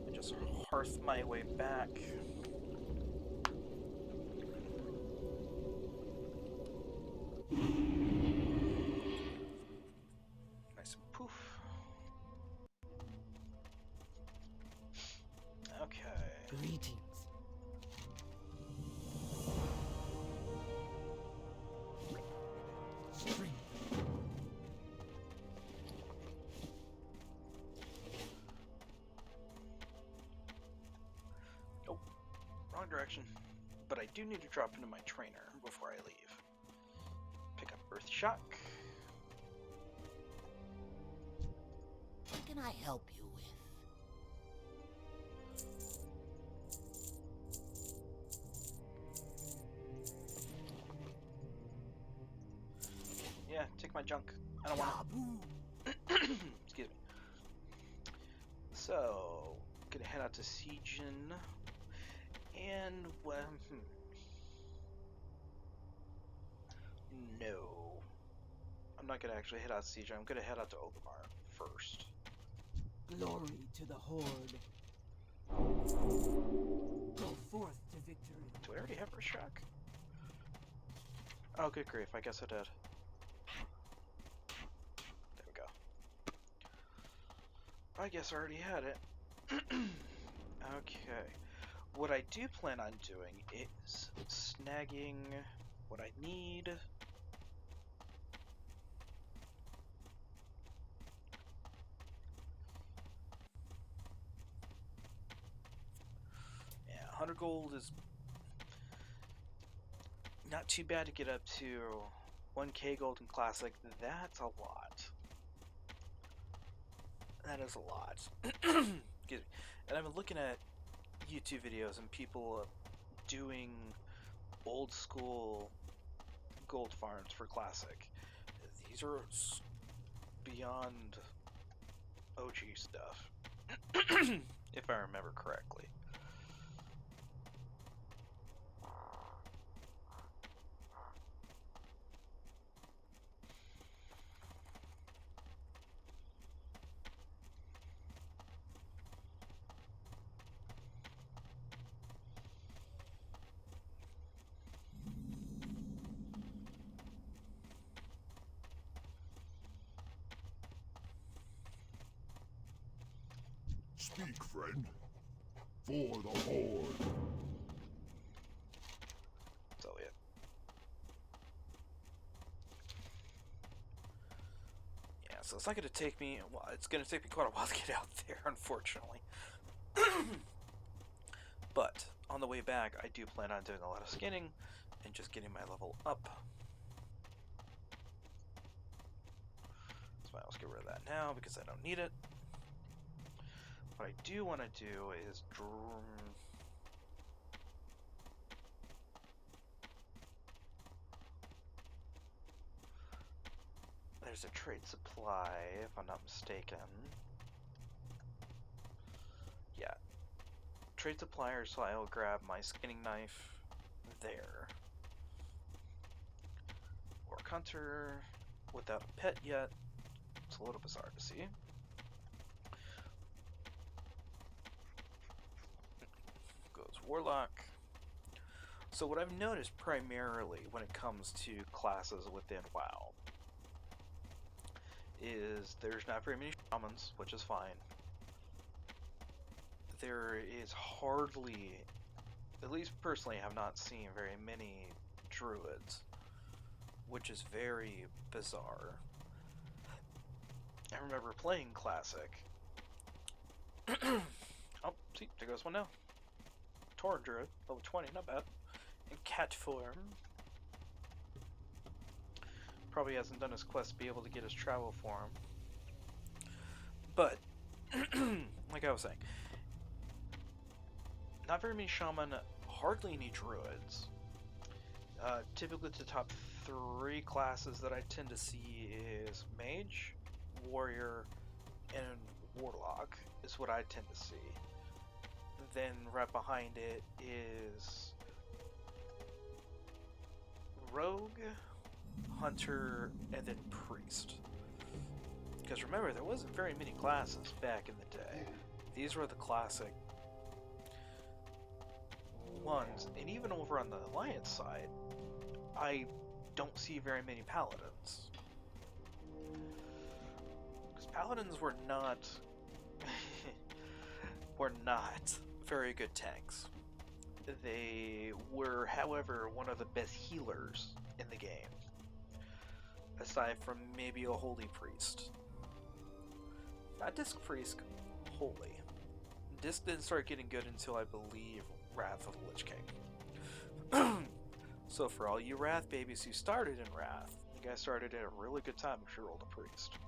[SPEAKER 1] And just hearth my way back. Nice and poof. Okay.
[SPEAKER 3] Greetings.
[SPEAKER 2] Strength.
[SPEAKER 1] Nope. Wrong direction. But I do need to drop into my trainer before I leave. Pick up Earth Shock.
[SPEAKER 3] What can I help you with?
[SPEAKER 1] Yeah, take my junk. I don't want
[SPEAKER 3] Yaboo.
[SPEAKER 1] it. Excuse me. So, gonna head out to Siegen. And, well, no. I'm not gonna actually head out to Siegen. I'm gonna head out to Olimar first.
[SPEAKER 3] Glory to the Horde. Go forth to victory.
[SPEAKER 1] Do I already have Earth Shock? Oh, good grief. I guess I did. There we go. I guess I already had it. Okay. What I do plan on doing is snagging what I need. Yeah, 100 gold is not too bad to get up to 1k gold in Classic. That's a lot. That is a lot. Excuse me. And I've been looking at YouTube videos and people doing old school gold farms for Classic. These are beyond OG stuff, if I remember correctly.
[SPEAKER 2] Speak, friend. For the Horde.
[SPEAKER 1] So yeah. Yeah, so it's not going to take me, well, it's going to take me quite a while to get out there, unfortunately. But on the way back, I do plan on doing a lot of skinning and just getting my level up. So I'll get rid of that now because I don't need it. What I do want to do is there's a trade supply, if I'm not mistaken. Yeah. Trade supplier, so I'll grab my skinning knife there. Orc Hunter without a pet yet. It's a little bizarre to see. Goes Warlock. So what I've noticed primarily when it comes to classes within WoW is there's not very many shamans, which is fine. There is hardly, at least personally, I have not seen very many druids, which is very bizarre. I remember playing Classic, Oh, see, there goes one now. Tauren Druid, level 20, not bad. In cat form. Probably hasn't done his quest to be able to get his travel form. But, like I was saying, not very many shaman, hardly any druids. Typically the top 3 classes that I tend to see is mage, warrior, and warlock is what I tend to see. Then right behind it is rogue, hunter, and then priest. Because remember, there wasn't very many classes back in the day. These were the classic ones, and even over on the Alliance side, I don't see very many paladins. Because paladins were not very good tanks. They were, however, one of the best healers in the game, aside from maybe a holy priest. Not disc priest, holy. Disc didn't start getting good until I believe Wrath of the Lich King. So for all you Wrath babies who started in Wrath, you guys started at a really good time if you rolled a priest.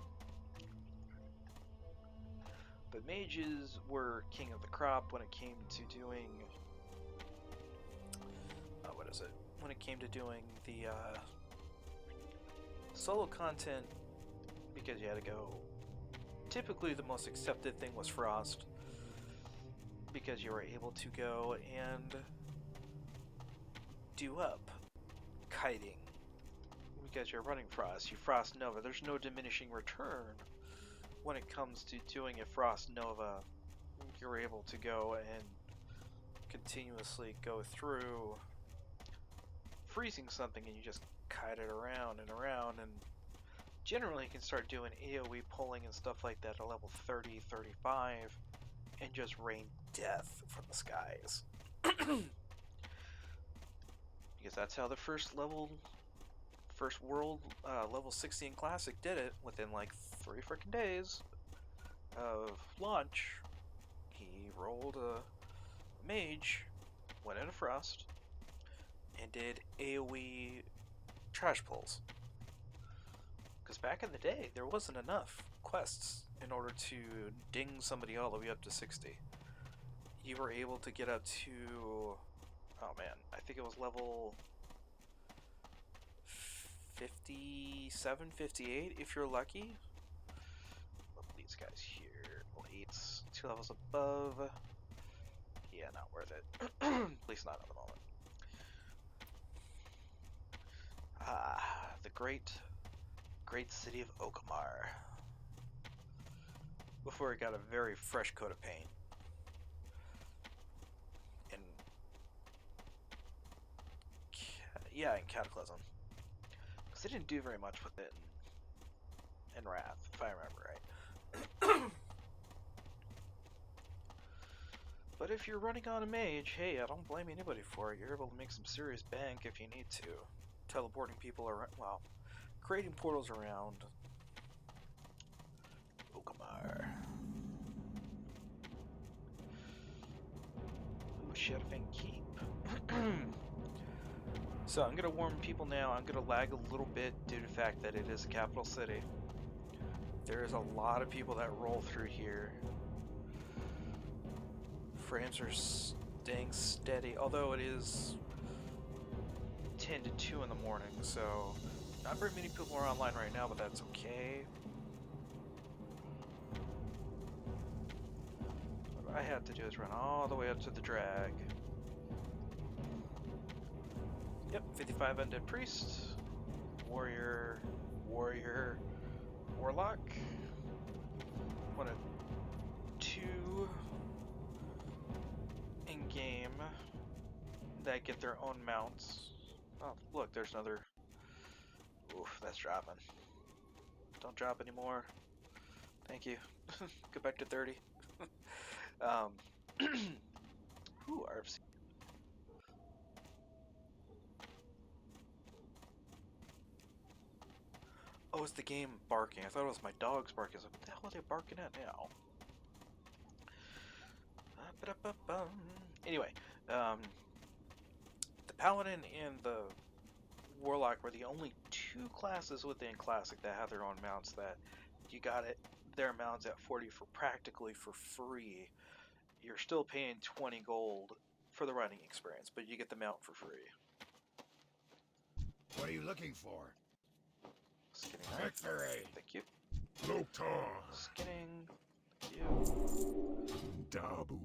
[SPEAKER 1] But mages were king of the crop when it came to doing... When it came to doing the solo content, because you had to go... Typically the most accepted thing was Frost, because you were able to go and do up kiting. Because you're running Frost, you Frost Nova. There's no diminishing return when it comes to doing a Frost Nova. You're able to go and continuously go through freezing something, and you just kite it around and around, and generally you can start doing AoE pulling and stuff like that at level 30, 35, and just rain death from the skies. Because that's how the first world level 16 classic did it. Within like 3 freaking days of launch, he rolled a mage, went into Frost, and did AoE trash pulls. Because back in the day, there wasn't enough quests in order to ding somebody all the way up to 60. You were able to get up to, oh man, I think it was level 57, 58 if you're lucky. Look at these guys here, level 8s, 2 levels above. Yeah, not worth it. At least not at the moment. Ah, the great city of Okamar. Before it got a very fresh coat of paint. And yeah, in Cataclysm. Because they didn't do very much with it in Wrath, if I remember right. But if you're running on a mage, hey, I don't blame anybody for it. You're able to make some serious bank if you need to. Teleporting people around, well, creating portals around Okamar. Ooh, Shadowfang Keep. So I'm gonna warn people now, I'm gonna lag a little bit due to the fact that it is a capital city. There is a lot of people that roll through here. Frames are staying steady, although it is 10 to 2 in the morning, so not very many people are online right now, but that's okay. What I have to do is run all the way up to the drag. Yep, 55 undead priest, warrior, warlock. 1 of 2 in game that get their own mounts. Oh, look, there's another. Oof, that's dropping. Don't drop anymore. Thank you. Go back to 30. Ooh, RFC. Oh, it's the game barking. I thought it was my dogs barking. I was like, what the hell are they barking at now? Ba-da-ba-bum. Anyway, um, the Paladin and the Warlock were the only two classes within Classic that have their own mounts that you got it. Their mounts at 40 for practically for free. You're still paying 20 gold for the riding experience, but you get the mount for free.
[SPEAKER 2] What are you looking for?
[SPEAKER 1] Skinning knife.
[SPEAKER 2] Victory!
[SPEAKER 1] Thank you.
[SPEAKER 2] Loktar!
[SPEAKER 1] Skinning. Thank you.
[SPEAKER 2] Dabu.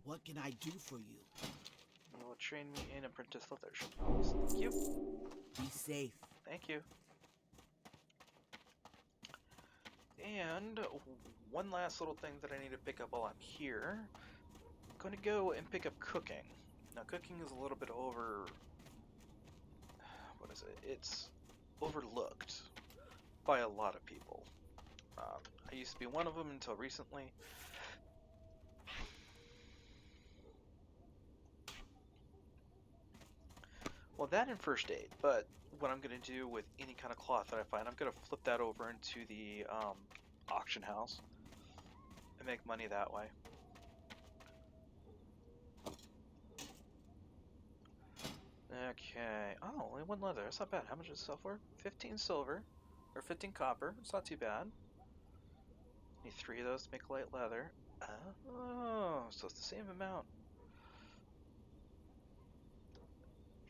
[SPEAKER 5] What can I do for you?
[SPEAKER 1] You will train me in apprentice leather. Thank you.
[SPEAKER 5] Be safe.
[SPEAKER 1] Thank you. And one last little thing that I need to pick up while I'm here. I'm going to go and pick up cooking. Now, cooking is a little bit over... What is it? It's overlooked by a lot of people. I used to be one of them until recently. Well, that and first aid, but what I'm going to do with any kind of cloth that I find, I'm going to flip that over into the auction house and make money that way. Okay. Oh, only one leather. That's not bad. How much does it sell for? 15 silver. Or 15 copper. It's not too bad. Need 3 of those to make light leather. Oh, so it's the same amount.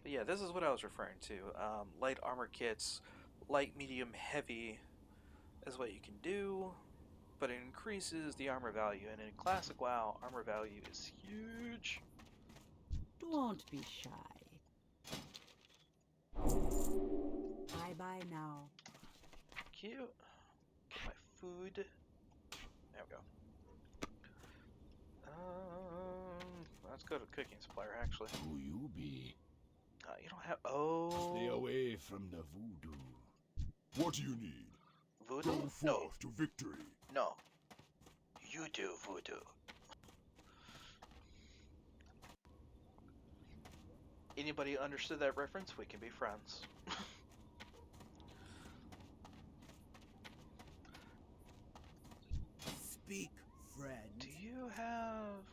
[SPEAKER 1] But yeah, this is what I was referring to. Light armor kits, light, medium, heavy is what you can do, but it increases the armor value. And in Classic WoW, armor value is huge.
[SPEAKER 3] Don't be shy. Bye-bye now.
[SPEAKER 1] Cute. Get my food. There we go. Let's go to the cooking supplier, actually.
[SPEAKER 2] Who you be?
[SPEAKER 1] You don't have... Oh...
[SPEAKER 2] Stay away from the voodoo. What do you need?
[SPEAKER 1] Voodoo?
[SPEAKER 2] Go
[SPEAKER 1] No.
[SPEAKER 2] forth to victory.
[SPEAKER 1] No. You do voodoo. Anybody understood that reference? We can be friends.
[SPEAKER 5] Speak, friend.
[SPEAKER 1] Do you have...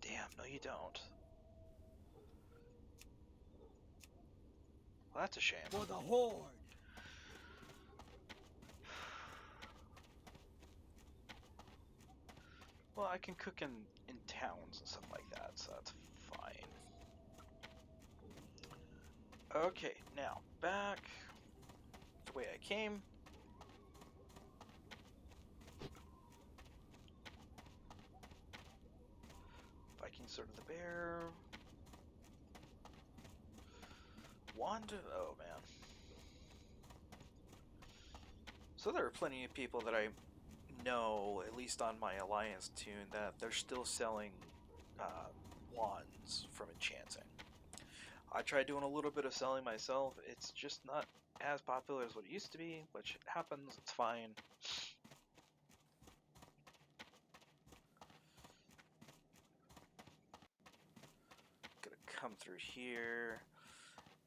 [SPEAKER 1] Damn, no you don't. Well, that's a shame.
[SPEAKER 5] For the Horde.
[SPEAKER 1] Well, I can cook in towns and stuff like that, so that's fine. Okay, now, back the way I came. Viking Sword of the Bear. Wand, oh man. So there are plenty of people that I know, at least on my Alliance tune, that they're still selling wands from enchanting. I tried doing a little bit of selling myself. It's just not as popular as what it used to be, which happens, it's fine. Gonna come through here,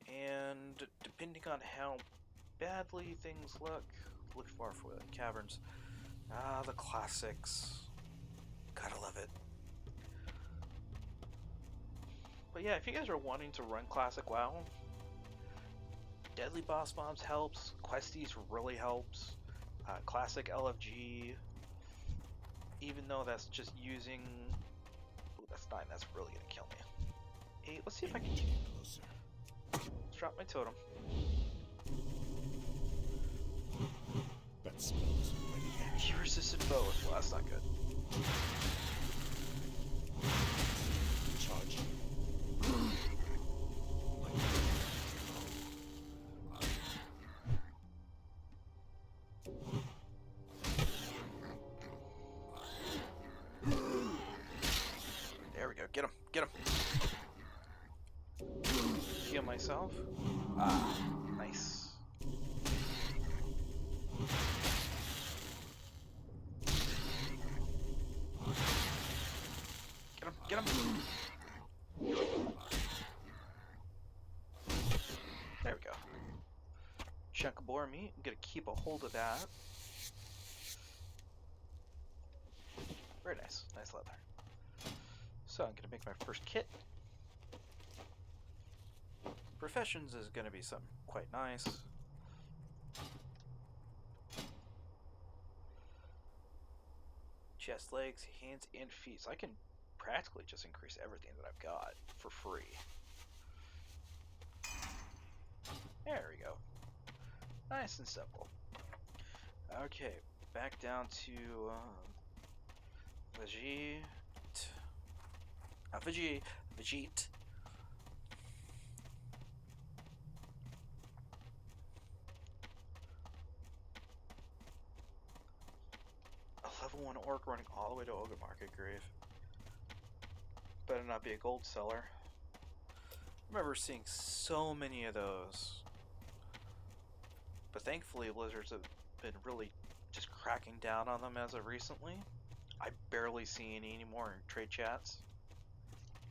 [SPEAKER 1] and depending on how badly things look for the caverns. The classics. Gotta love it. But yeah, if you guys are wanting to run Classic WoW, Deadly Boss Mobs helps, Questies really helps, Classic LFG, even though that's just using... Ooh, that's 9, that's really gonna kill me. 8, let's see if I can...
[SPEAKER 2] Closer.
[SPEAKER 1] Let's drop my totem.
[SPEAKER 2] That smells ready at
[SPEAKER 1] He resisted both, well that's not good.
[SPEAKER 2] charge.
[SPEAKER 1] There we go, get him, get him. Heal myself. Ah, nice. Get him, get him. There we go. Chunk of boar meat, I'm gonna keep a hold of that. Very nice. Nice leather. So I'm gonna make my first kit. Professions is gonna be something quite nice. Chest, legs, hands, and feet. So I can practically just increase everything that I've got for free. There we go. Nice and simple. Okay, back down to Vegete. Vegete. A level 1 orc running all the way to Ogre Market Grave. Better not be a gold seller. I remember seeing so many of those. But thankfully Blizzards have been really just cracking down on them as of recently. I barely see any anymore in trade chats.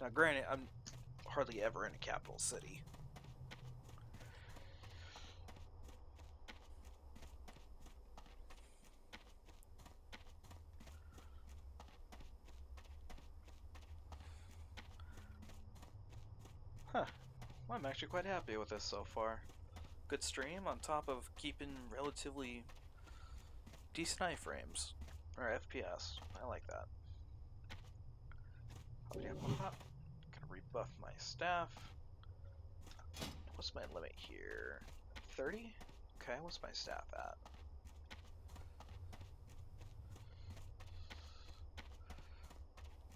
[SPEAKER 1] Now granted, I'm hardly ever in a capital city. Huh. Well, I'm actually quite happy with this so far. Good stream on top of keeping relatively decent iframes. Or FPS. I like that. Gonna rebuff my staff. What's my limit here? 30? Okay, what's my staff at?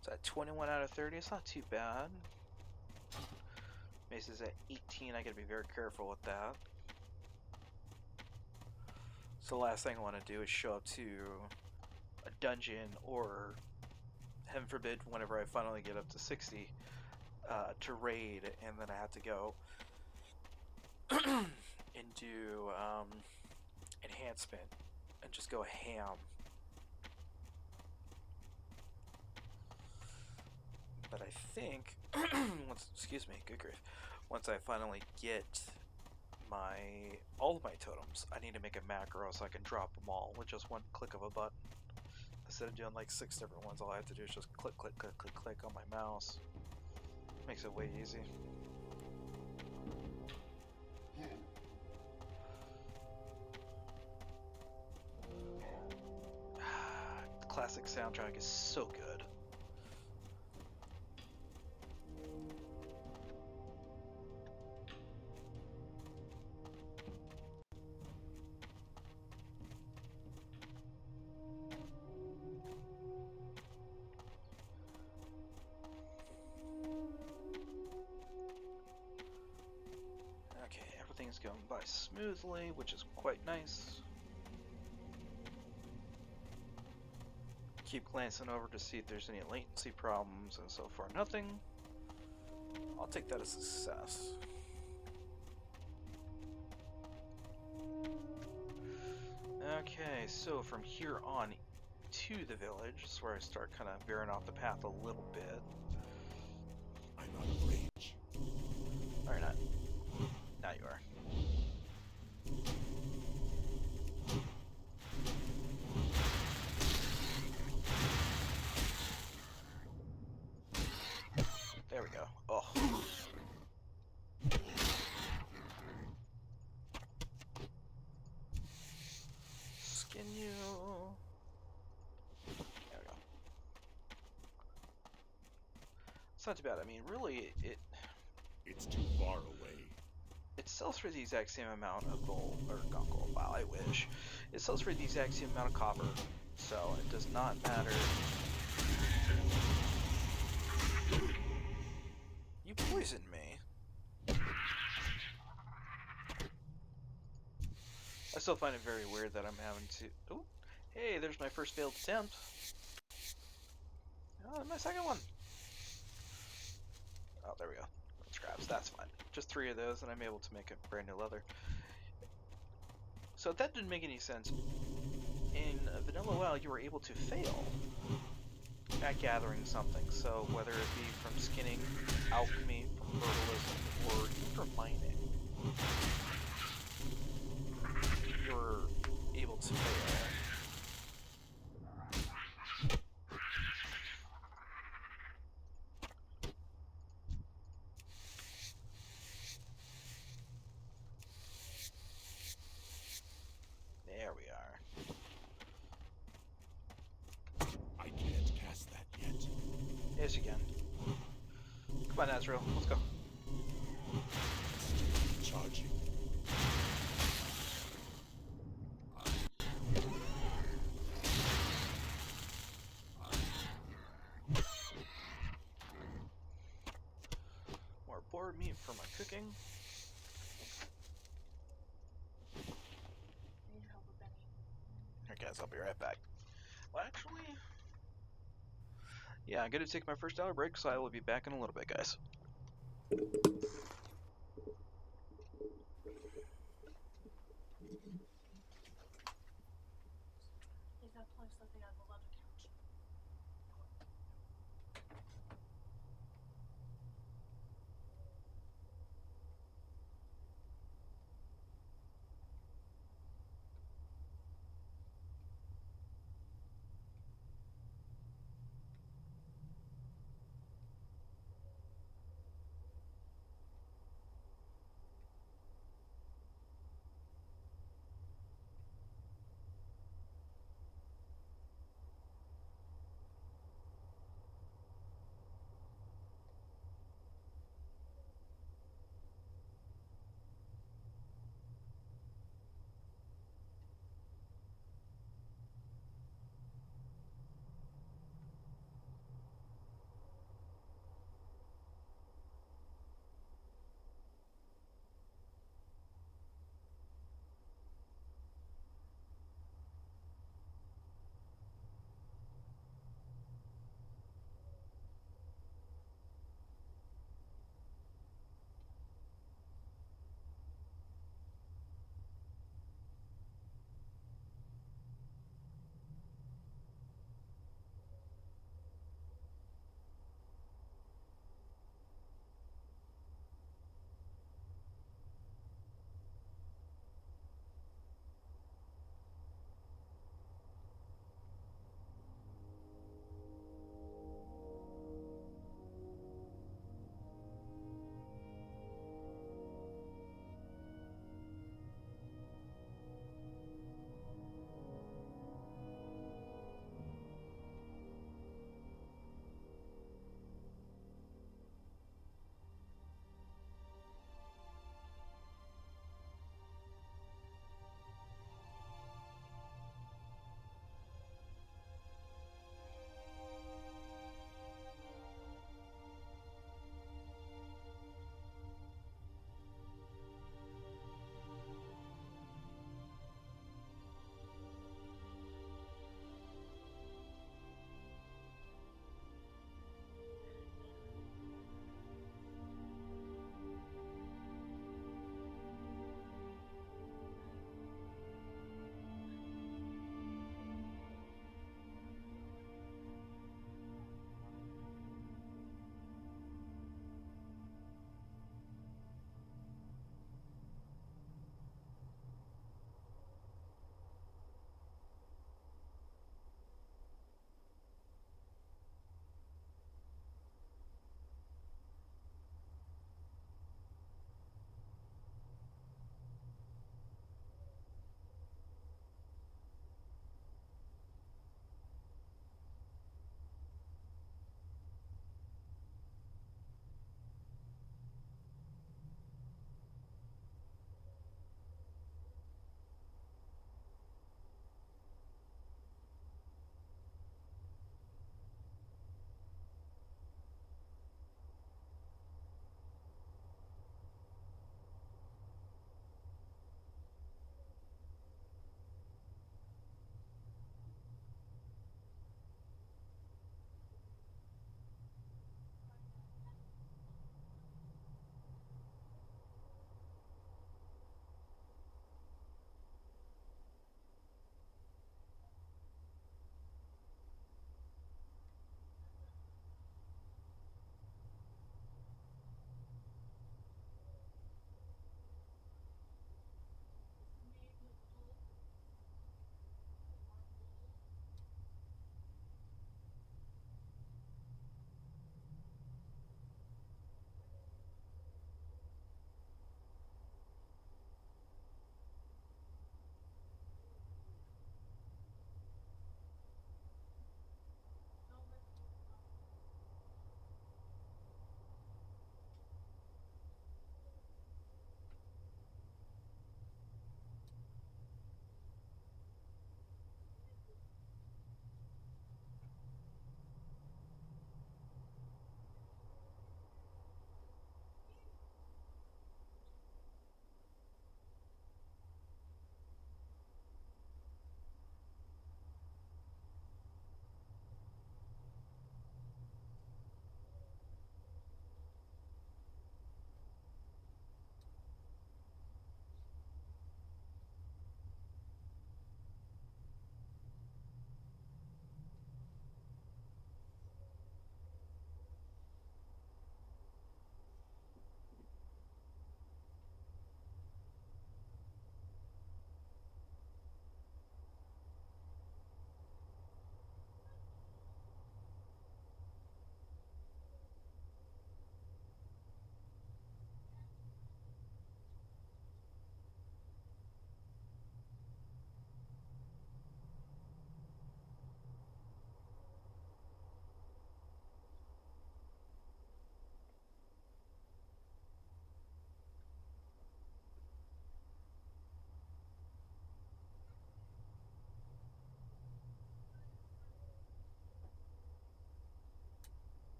[SPEAKER 1] It's at 21 out of 30. It's not too bad. Mace is at 18. I gotta be very careful with that. So the last thing I want to do is show up to a dungeon, or heaven forbid, whenever I finally get up to 60, to raid, and then I have to go and do enhancement and just go ham. But I think excuse me, good grief. Once I finally get all of my totems, I need to make a macro so I can drop them all with just one click of a button. Instead of doing like 6 different ones, all I have to do is just click, click, click, click, click on my mouse. Makes it way easy. The classic soundtrack is so good. Everything's going by smoothly, which is quite nice. Keep glancing over to see if there's any latency problems, and so far nothing. I'll take that as a success. Okay, so from here on to the village is where I start kind of veering off the path a little bit.
[SPEAKER 2] I'm out of range.
[SPEAKER 1] Or not. Now you are. There we go. Oh. Skin you. There we go. It's not too bad. I mean, really,
[SPEAKER 2] It's too far away.
[SPEAKER 1] it sells for the exact same amount of gold, or not gold, wow, I wish. It sells for the exact same amount of copper, so it does not matter. You poisoned me. I still find it very weird that I'm having to... Oh, hey, there's my first failed attempt. Oh, my second one. Oh, there we go. Scraps, that's fine. Just 3 of those, and I'm able to make a brand new leather. So that didn't make any sense. In Vanilla WoW, you were able to fail at gathering something. So whether it be from skinning, alchemy, from fertilism, or even from mining, you're able to fail. Yes, you can. Come on, Azrael. Let's go.
[SPEAKER 2] Charging.
[SPEAKER 1] More boar meat for my cooking.
[SPEAKER 6] Need your help with Benny.
[SPEAKER 1] Here, guys, I'll be right back. Well, actually, yeah, I'm gonna take my first hour break, so I will be back in a little bit, guys.
[SPEAKER 6] Leave that plug slipping on the leather couch.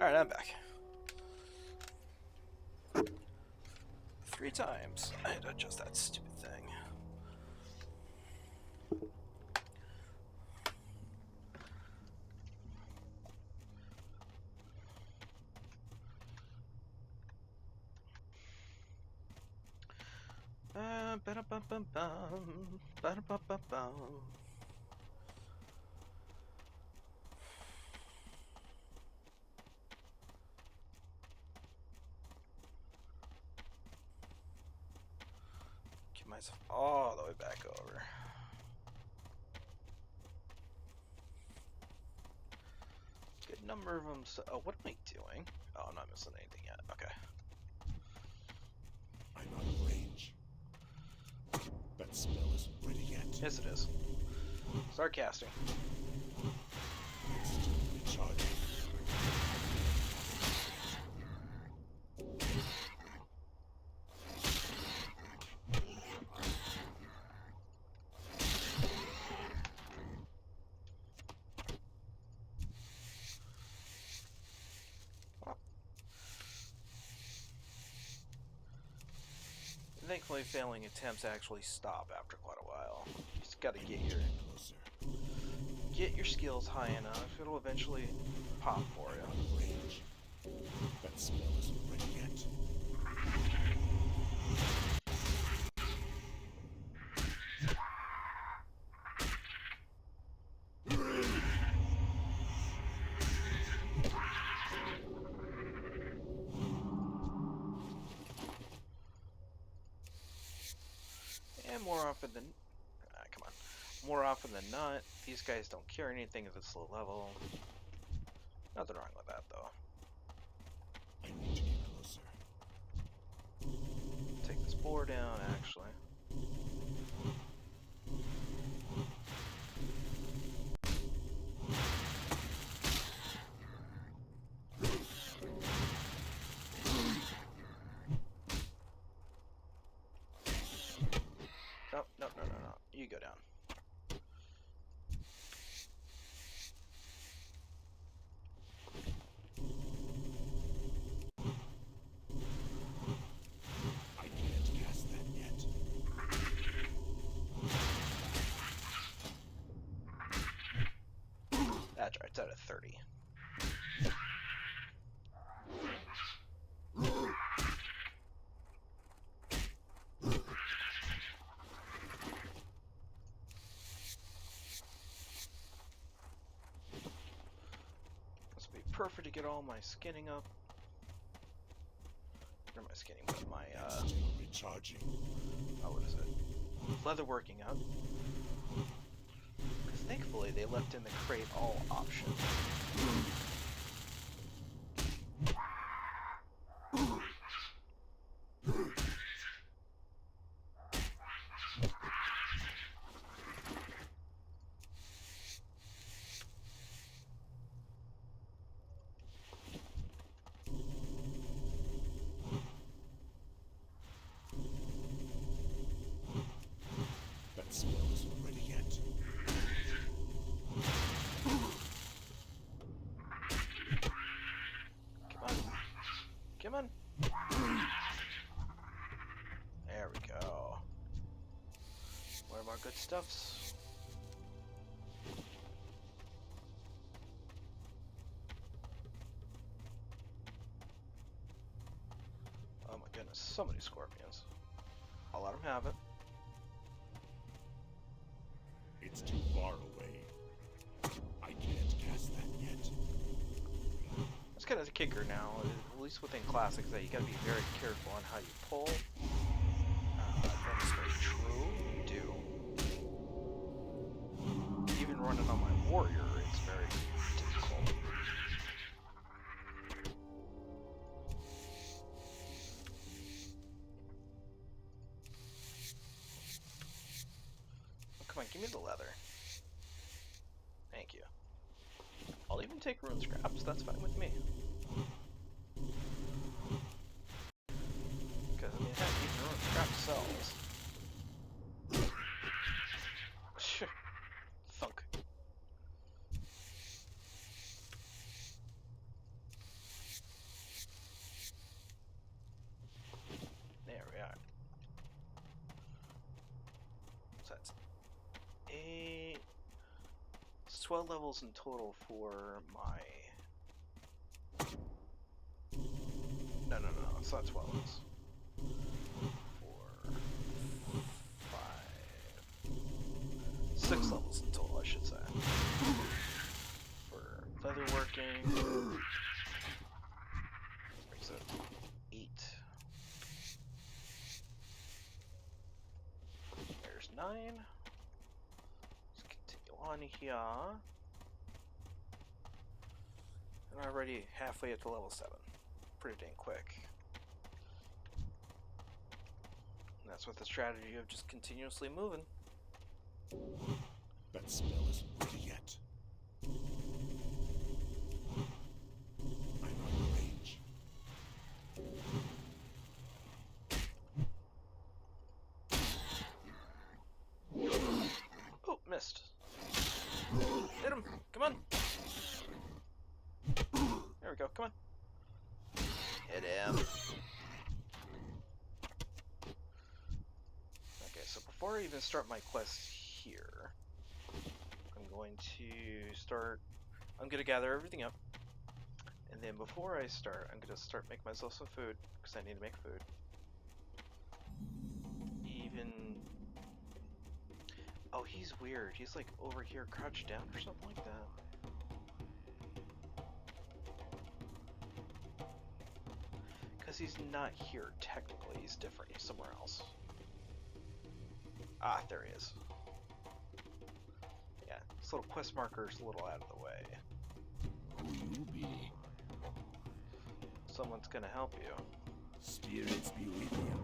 [SPEAKER 1] Alright, I'm back. 3 times. I had to adjust that stupid thing. Ba-da-bum-bum-bum, ba-da-bum-bum-bum. Get myself all the way back over. Good number of them. So, oh, what am I doing? Oh, I'm not missing anything yet. Okay.
[SPEAKER 2] I'm out of range. That spell isn't ready yet.
[SPEAKER 1] Yes, it is. Start casting.
[SPEAKER 2] It's still recharging.
[SPEAKER 1] Thankfully, failing attempts actually stop after quite a while. You just gotta get your skills high enough. It'll eventually pop for you.
[SPEAKER 2] Out of range. That spell isn't ready yet.
[SPEAKER 1] And more often than come on. More often than not, these guys don't care anything at this low level. Nothing wrong with that though.
[SPEAKER 2] I need to get closer.
[SPEAKER 1] Take this boar down actually. No, no, no, no, no. You go down.
[SPEAKER 2] I can't cast that yet.
[SPEAKER 1] That's right, it's out of 30. This would be perfect to get all my skinning up. Or my skinning, but my
[SPEAKER 2] Still recharging.
[SPEAKER 1] oh, what is it? Leather working up. Because thankfully they left in the crate all options.
[SPEAKER 2] That spell isn't ready yet.
[SPEAKER 1] Come on. Come on. There we go. One of our good stuffs. Oh my goodness, so many scorpions. I'll let them have it.
[SPEAKER 2] It's too far away. I can't cast that yet.
[SPEAKER 1] That's kind of the kicker now, at least within classics, that you gotta be very careful on how you pull. That is very true, you do. Even running on my warrior, it's very difficult. Oh, come on, give me the leather. Thank you. I'll even take rune scraps, that's fine with me. Because, I mean, heck, even rune scrap sells. Thunk. 12 levels in total for my... No, it's not 12 levels. 4, 5... 6 levels in total, I should say. For leatherworking... Brings it 8. There's 9. Let's continue on here. And I'm already halfway at the level 7. Pretty dang quick. And that's with the strategy of just continuously moving.
[SPEAKER 2] That spell isn't ready yet. I'm on range.
[SPEAKER 1] Oh, missed. Hit him! Come on! There we go, come on. Hit him. Okay, so before I even start my quest here, I'm gonna gather everything up. And then before I start, I'm gonna start making myself some food, because I need to make food. Oh, he's weird. He's like over here crouched down or something like that. Because he's not here, technically. He's different. He's somewhere else. Ah, there he is. Yeah, this little quest marker's a little out of the way.
[SPEAKER 4] Who you be?
[SPEAKER 1] Someone's gonna help you.
[SPEAKER 4] Spirits be with you.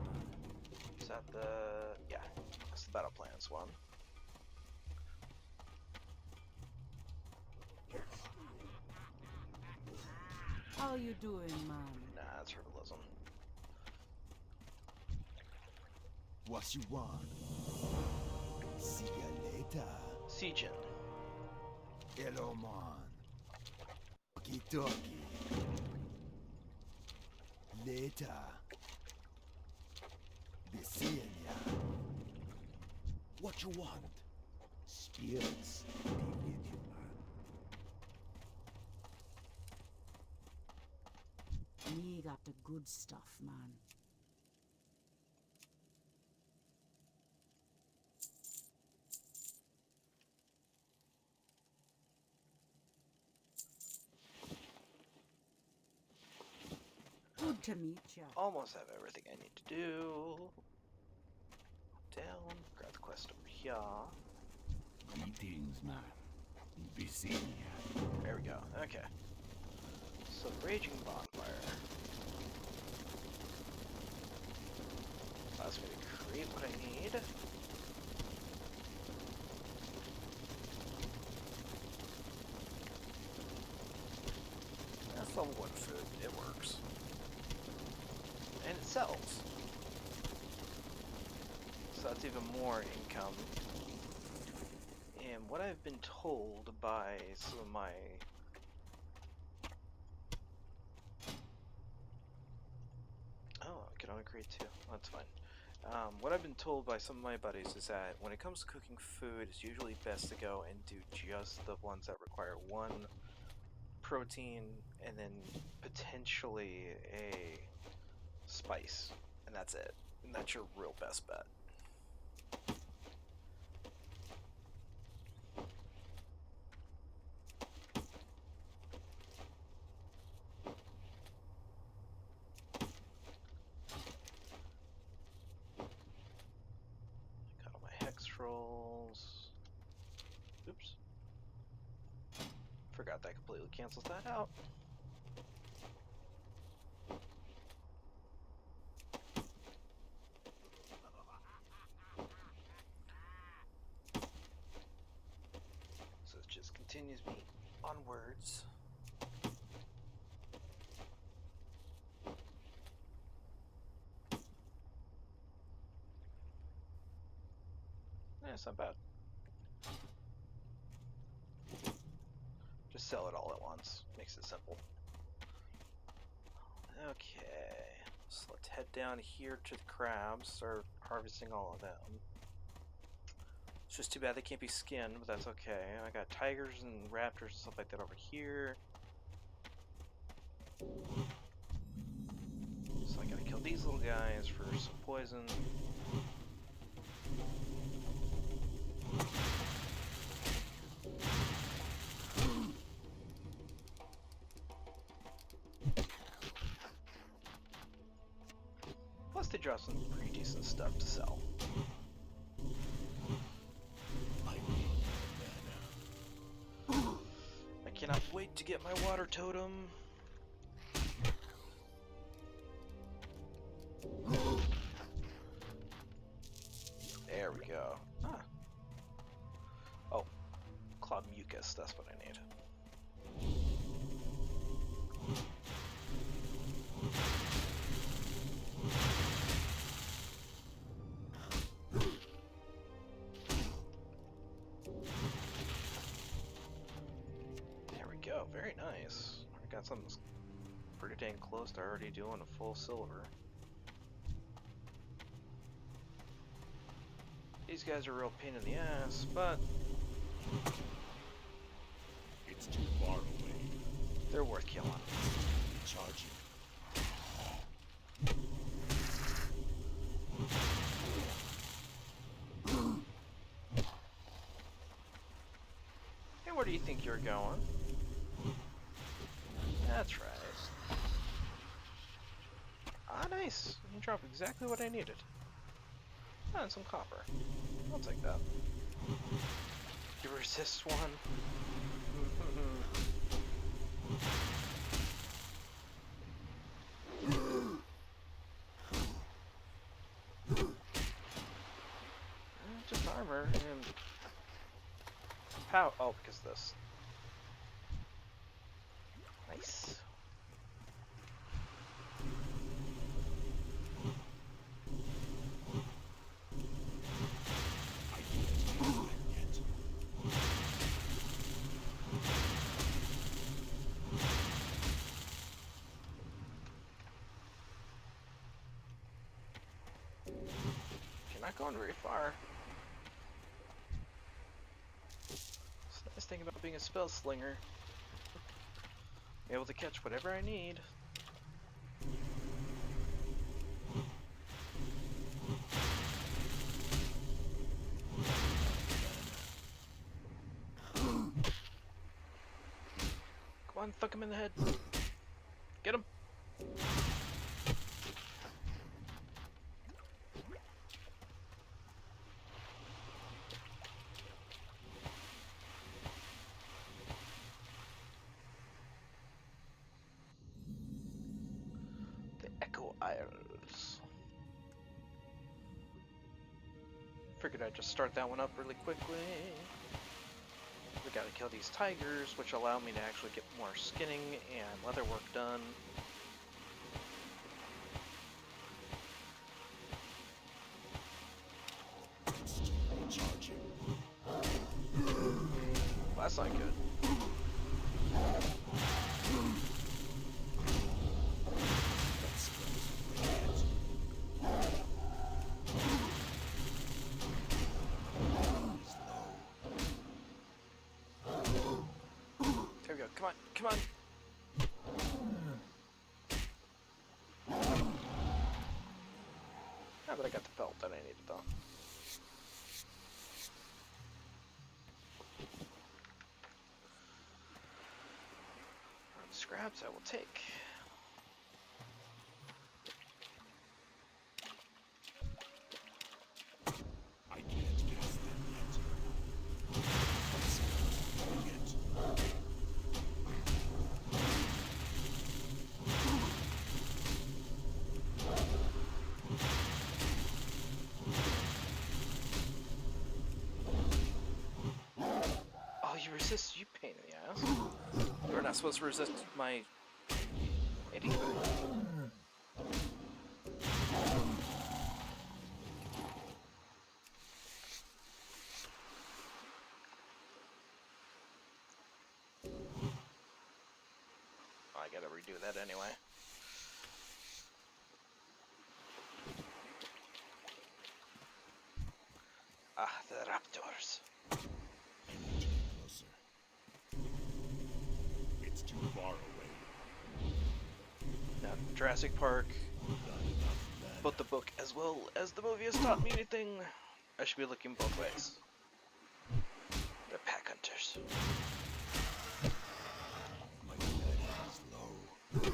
[SPEAKER 1] Is that the... yeah, that's the battle plans one.
[SPEAKER 3] How you doing, man?
[SPEAKER 1] Nah, that's herbalism.
[SPEAKER 4] What you want? See ya later.
[SPEAKER 1] Siegen.
[SPEAKER 4] Hello, man. Talkie. Later. Be seeing ya. What you want? Spirits be with you, man.
[SPEAKER 3] Me got the good stuff, man. Good to meet ya.
[SPEAKER 1] Almost have everything I need to do. Down, grab the quest over here.
[SPEAKER 4] Greetings, man. Be seeing ya.
[SPEAKER 1] There we go. Okay. So, raging bonfire. Allows me to create what I need. That's level 1 food. It works. And it sells. So that's even more income. And what I've been told by some of my... Oh, I can only create 2. That's fine. What I've been told by some of my buddies is that when it comes to cooking food, it's usually best to go and do just the ones that require 1 protein and then potentially a spice, and that's it. And that's your real best bet. Got all my hex rolls. Oops. Forgot that completely cancels that out. So it just continues me onwards. Yeah, it's not bad. Just sell it all at once. Makes it simple. Okay. So let's head down here to the crabs. Start harvesting all of them. It's just too bad they can't be skinned, but that's okay. I got tigers and raptors and stuff like that over here. So I gotta kill these little guys for some poison. Plus they draw some pretty decent stuff to sell. I cannot wait to get my water totem. There we go. Huh. Oh, cloud mucus, that's what I need. There we go, very nice. I got something pretty dang close to already doing a full silver. These guys are a real pain in the ass, but
[SPEAKER 2] It's too far away.
[SPEAKER 1] they're worth killing.
[SPEAKER 2] Charging.
[SPEAKER 1] Hey, where do you think you're going? That's right. Ah, nice. You dropped exactly what I needed. Ah, and some copper. I'll take that. You resist one. Just armor and pow. Oh, because of this. Nice.
[SPEAKER 2] I can't cast that yet.
[SPEAKER 1] You're not going very far. It's the nice thing about being a spell slinger. Be able to catch whatever I need. Come on, fuck him in the head. Get him. The Echo Isles. Figured I'd just start that one up really quickly. We gotta kill these tigers, which allow me to actually get more skinning and leather work done.
[SPEAKER 2] Charging.
[SPEAKER 1] Well, that's not good.
[SPEAKER 2] Let's go.
[SPEAKER 1] There we go. Come on, come on. Ah, but I got the belt that I needed though. Scraps I will take.
[SPEAKER 2] I can't cast that yet. Let's go. Yet.
[SPEAKER 1] Oh, you resist, you pain in the ass. You're not supposed to resist my anything. I gotta redo that anyway. Ah, the raptors. Jurassic Park, both the book as well as the movie has taught me anything. I should be looking both ways. They're pack hunters.
[SPEAKER 4] My mana is low.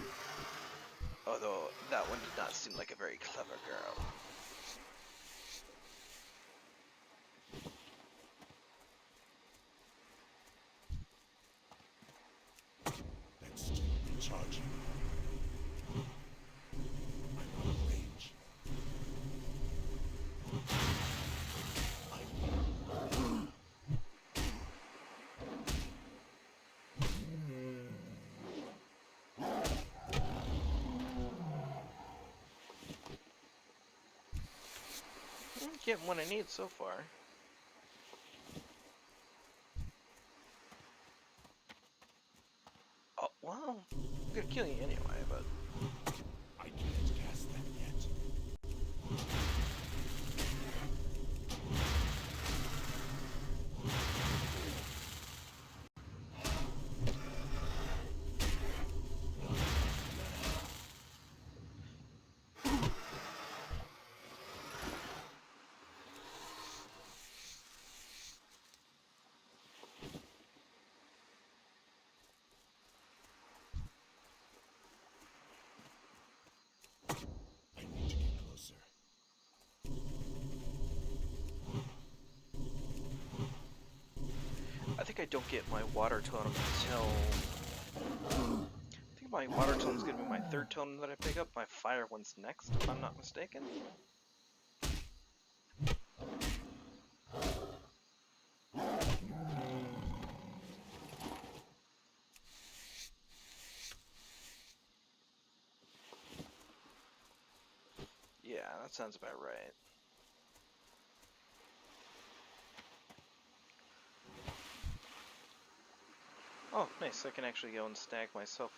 [SPEAKER 1] Although that one did not seem like a very clever girl.
[SPEAKER 2] That's still recharging. I'm out of range.
[SPEAKER 1] I'm getting what I need so far. Oh, well, I'm gonna kill you anyway, but...
[SPEAKER 2] I can't cast that yet. I need to get closer.
[SPEAKER 1] I think I don't get my water totem until... I think my water totem's gonna be my third totem that I pick up. My fire one's next, if I'm not mistaken. Yeah, that sounds about right. Oh, nice. I can actually go and snag myself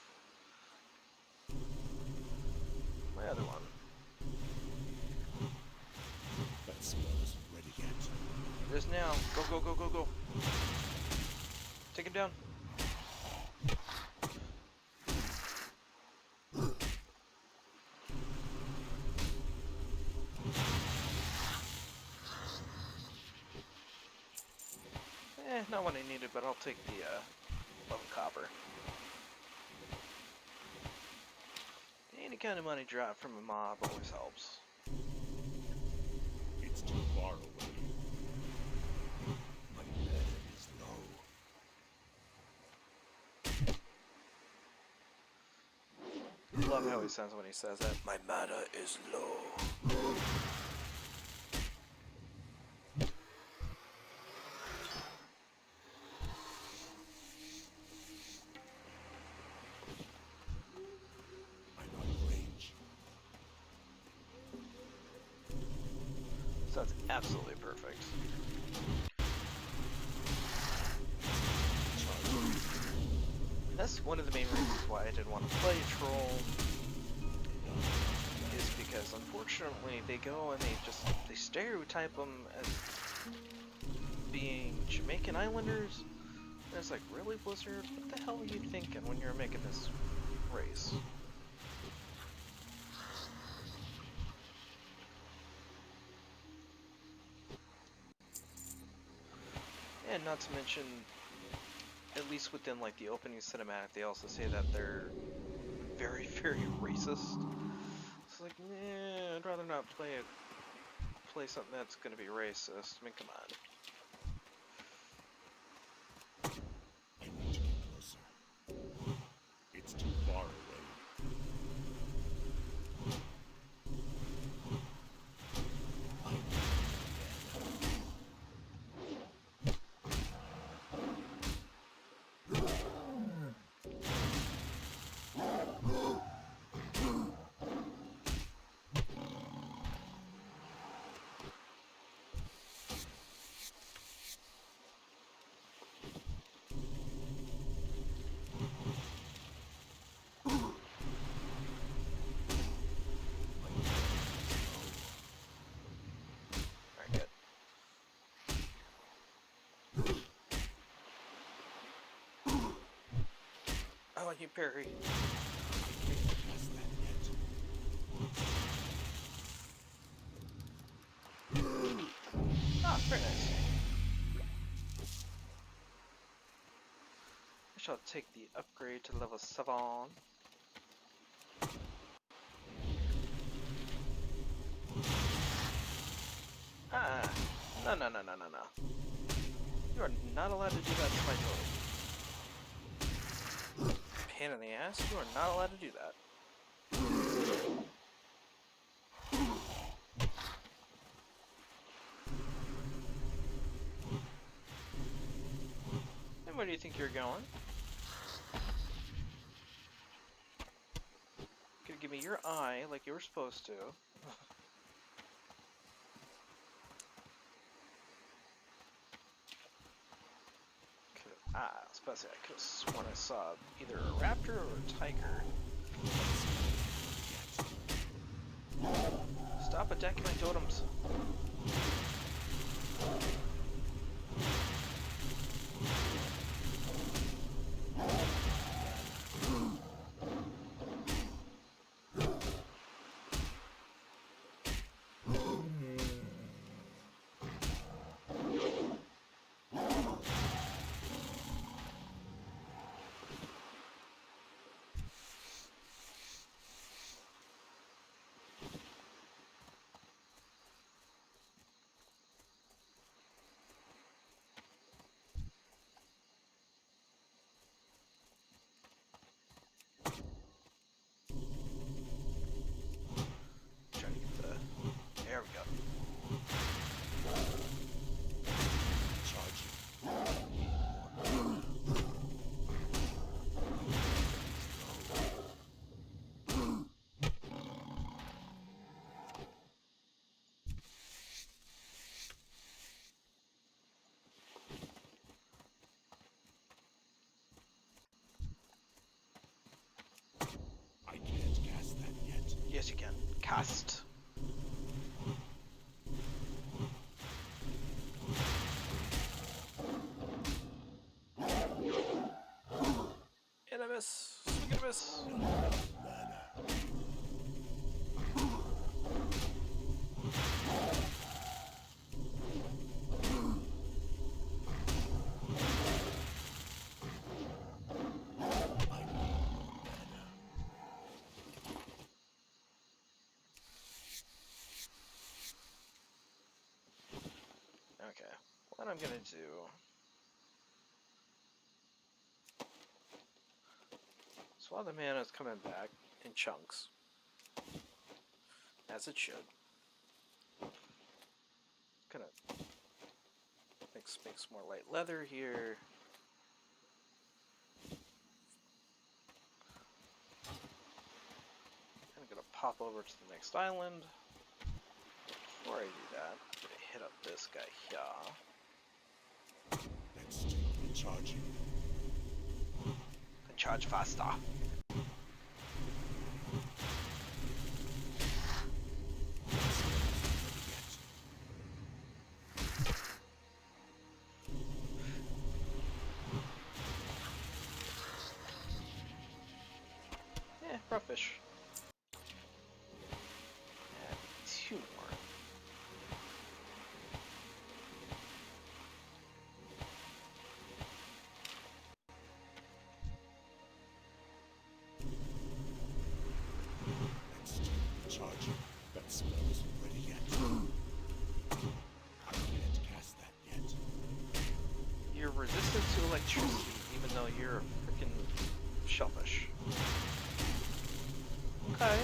[SPEAKER 1] my other one.
[SPEAKER 2] That spell isn't ready yet.
[SPEAKER 1] It is now. Go, go, go, go, go. Take him down. Not what I needed, but I'll take the 11 copper. Any kind of money dropped from a mob always helps.
[SPEAKER 2] It's too far away.
[SPEAKER 4] My mana is low.
[SPEAKER 1] Love how he sounds when he says that.
[SPEAKER 4] My mana is low.
[SPEAKER 2] I'm out of range.
[SPEAKER 1] Sounds absolutely perfect. That's one of the main reasons why I didn't want to play Troll. Is because unfortunately they go and they stereotype them as being Jamaican Islanders. And it's like, really, Blizzard? What the hell are you thinking when you're making this race? And not to mention, at least within like the opening cinematic, they also say that they're very, very racist. It's like, nah, I'd rather not play something that's gonna be racist. I mean, come on.
[SPEAKER 2] I need to get closer. It's too far away.
[SPEAKER 1] Alright, good. I want you, Perry.
[SPEAKER 2] I can't cast that yet.
[SPEAKER 1] shall take the upgrade to level 7. Ah, no, no, no, no, no, no. You are not allowed to do that to my totem. Pain in the ass, you are not allowed to do that. And where do you think you're going? Gonna give me your eye like you were supposed to. I was about to say, I could have sworn I saw either a raptor or a tiger. Stop attacking my totems. Trying to get the... There we go.
[SPEAKER 2] I can't cast that yet.
[SPEAKER 1] Yes, you can. Cast. And I miss. Swing and a miss. Okay, what I'm gonna do... So while the mana is coming back in chunks, as it should, gonna make some more light leather here. I'm gonna pop over to the next island. Before I do that, I'm gonna hit up this guy here.
[SPEAKER 2] Let's take the charging.
[SPEAKER 1] And charge faster. Yeah, rough fish. And 2 more.
[SPEAKER 2] Let's take the charging. That spell isn't ready yet. I can't cast that yet.
[SPEAKER 1] You're resistant to electricity, even though you're a freaking shellfish. Okay.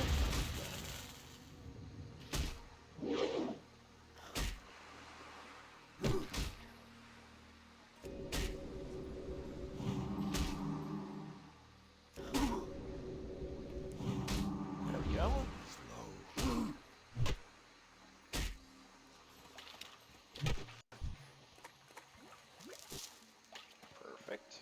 [SPEAKER 1] There we go. Perfect.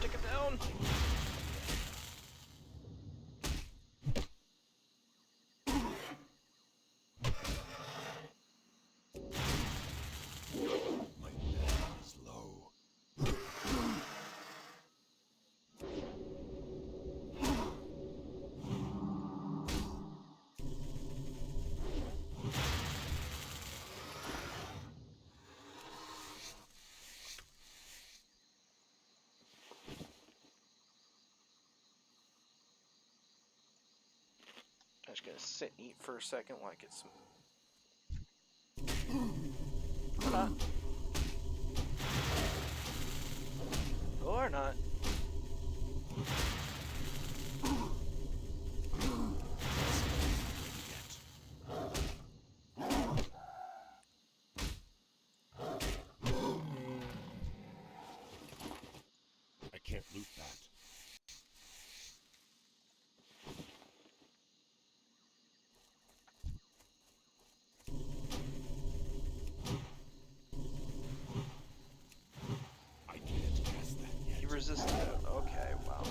[SPEAKER 1] Take him down. just gonna sit and eat for a second while I get some. Or not. Or not.
[SPEAKER 2] I can't loot that. I can't cast that yet.
[SPEAKER 1] You resisted it. Okay, wow.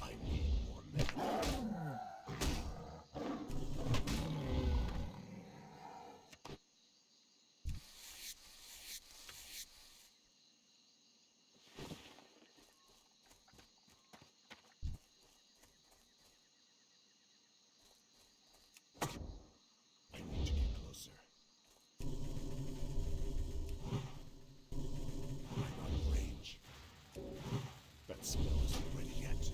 [SPEAKER 2] I need more mana. I need to get closer. I'm out of range. That spell isn't ready yet.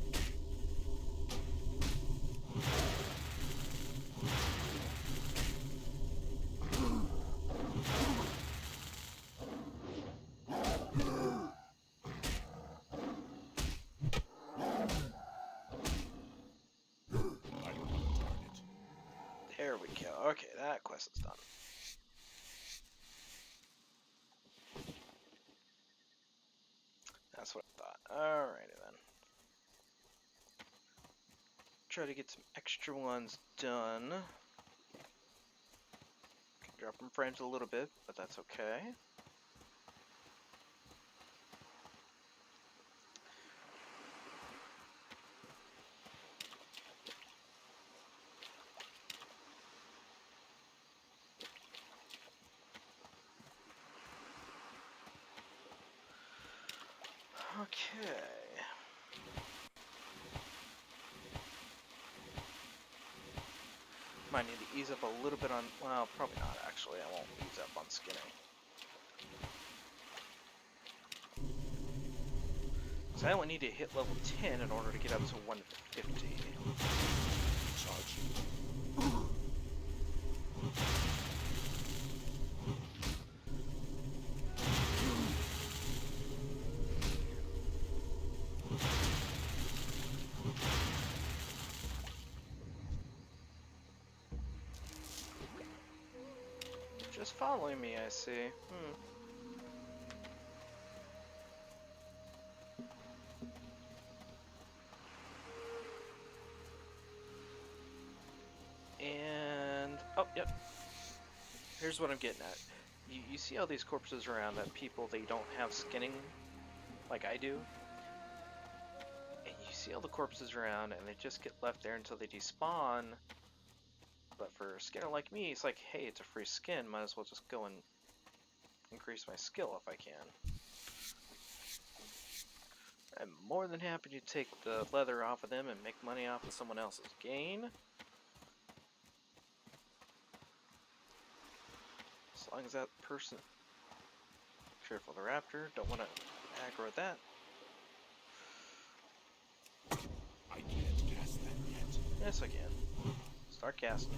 [SPEAKER 2] I don't have a target.
[SPEAKER 1] There we go. Okay, that quest is done. That's what I thought. Alrighty then. Try to get some extra ones done. Can drop from frames a little bit, but that's okay. Okay. Might need to ease up a little bit on, well, probably not actually. I won't ease up on skinning. So I only need to hit level 10 in order to get up to 150.
[SPEAKER 2] Charging.
[SPEAKER 1] Just following me, I see. And, oh, yep. Here's what I'm getting at. You see all these corpses around that people, they don't have skinning like I do? And you see all the corpses around and they just get left there until they despawn. But for a skinner like me, it's like, hey, it's a free skin, might as well just go and increase my skill if I can. I'm more than happy to take the leather off of them and make money off of someone else's gain. As long as that person... Careful the raptor, don't want to aggro at that.
[SPEAKER 2] I can't cast that yet.
[SPEAKER 1] Yes, I can. Start casting.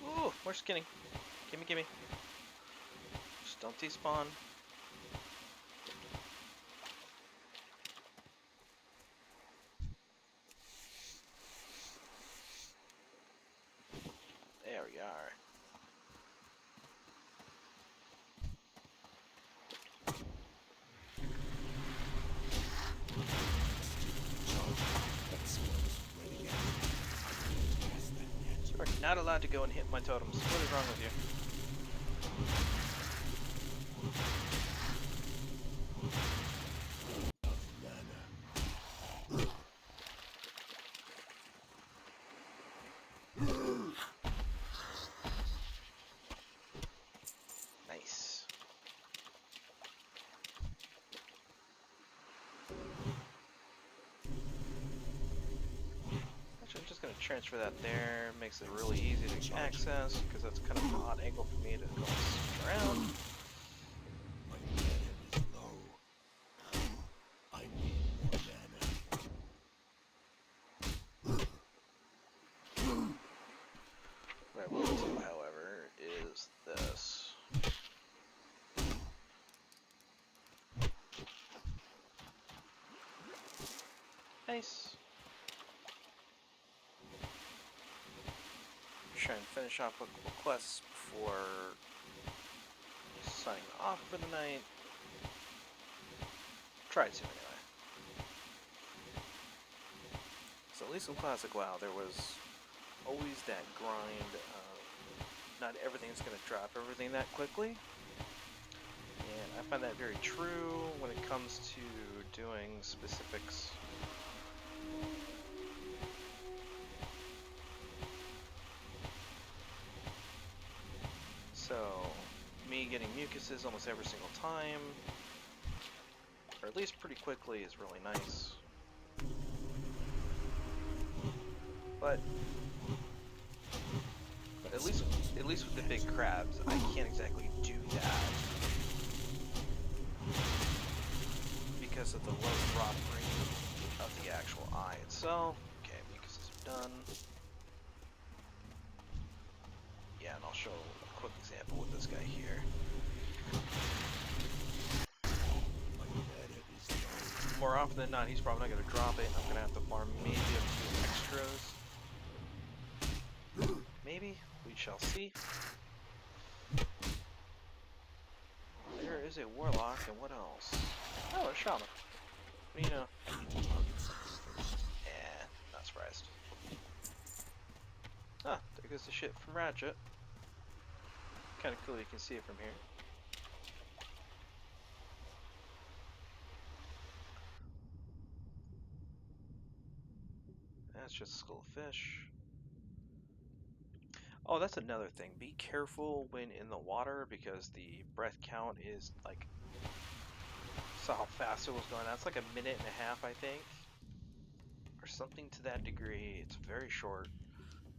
[SPEAKER 1] Ooh, more skinning. Gimme, gimme. Just don't despawn. There we are.
[SPEAKER 2] That spell isn't ready yet. I can't cast that yet.
[SPEAKER 1] You are not allowed to go and hit my totems. What is wrong with you?
[SPEAKER 2] Mana.
[SPEAKER 1] transfer that there. Makes it really easy to access because that's kind of an odd angle for me to go switch around.
[SPEAKER 4] My mana is low. I need more mana.
[SPEAKER 1] What I will do, however, is this. Nice. Try and finish off a couple quests before signing off for the night. Try to anyway. So at least in Classic WoW, there was always that grind of not everything's going to drop everything that quickly. And I find that very true when it comes to doing specifics. So, me getting mucuses almost every single time, or at least pretty quickly, is really nice. But at least with the big crabs, I can't exactly do that because of the low drop rate of the actual eye itself. Okay, mucuses are done. Yeah, and I'll show a quick example with this guy here. More often than not, he's probably not going to drop it. I'm going to have to farm maybe a few extras. Maybe. We shall see. There is a warlock, and what else? Oh, a shaman. You know. Yeah, not surprised. Ah, there goes the shit from Ratchet. Kind of cool, you can see it from here. That's just a skull of fish. Oh, that's another thing. Be careful when in the water because the breath count is like... Saw how fast it was going. That's like 1.5 minutes, I think. Or something to that degree. It's very short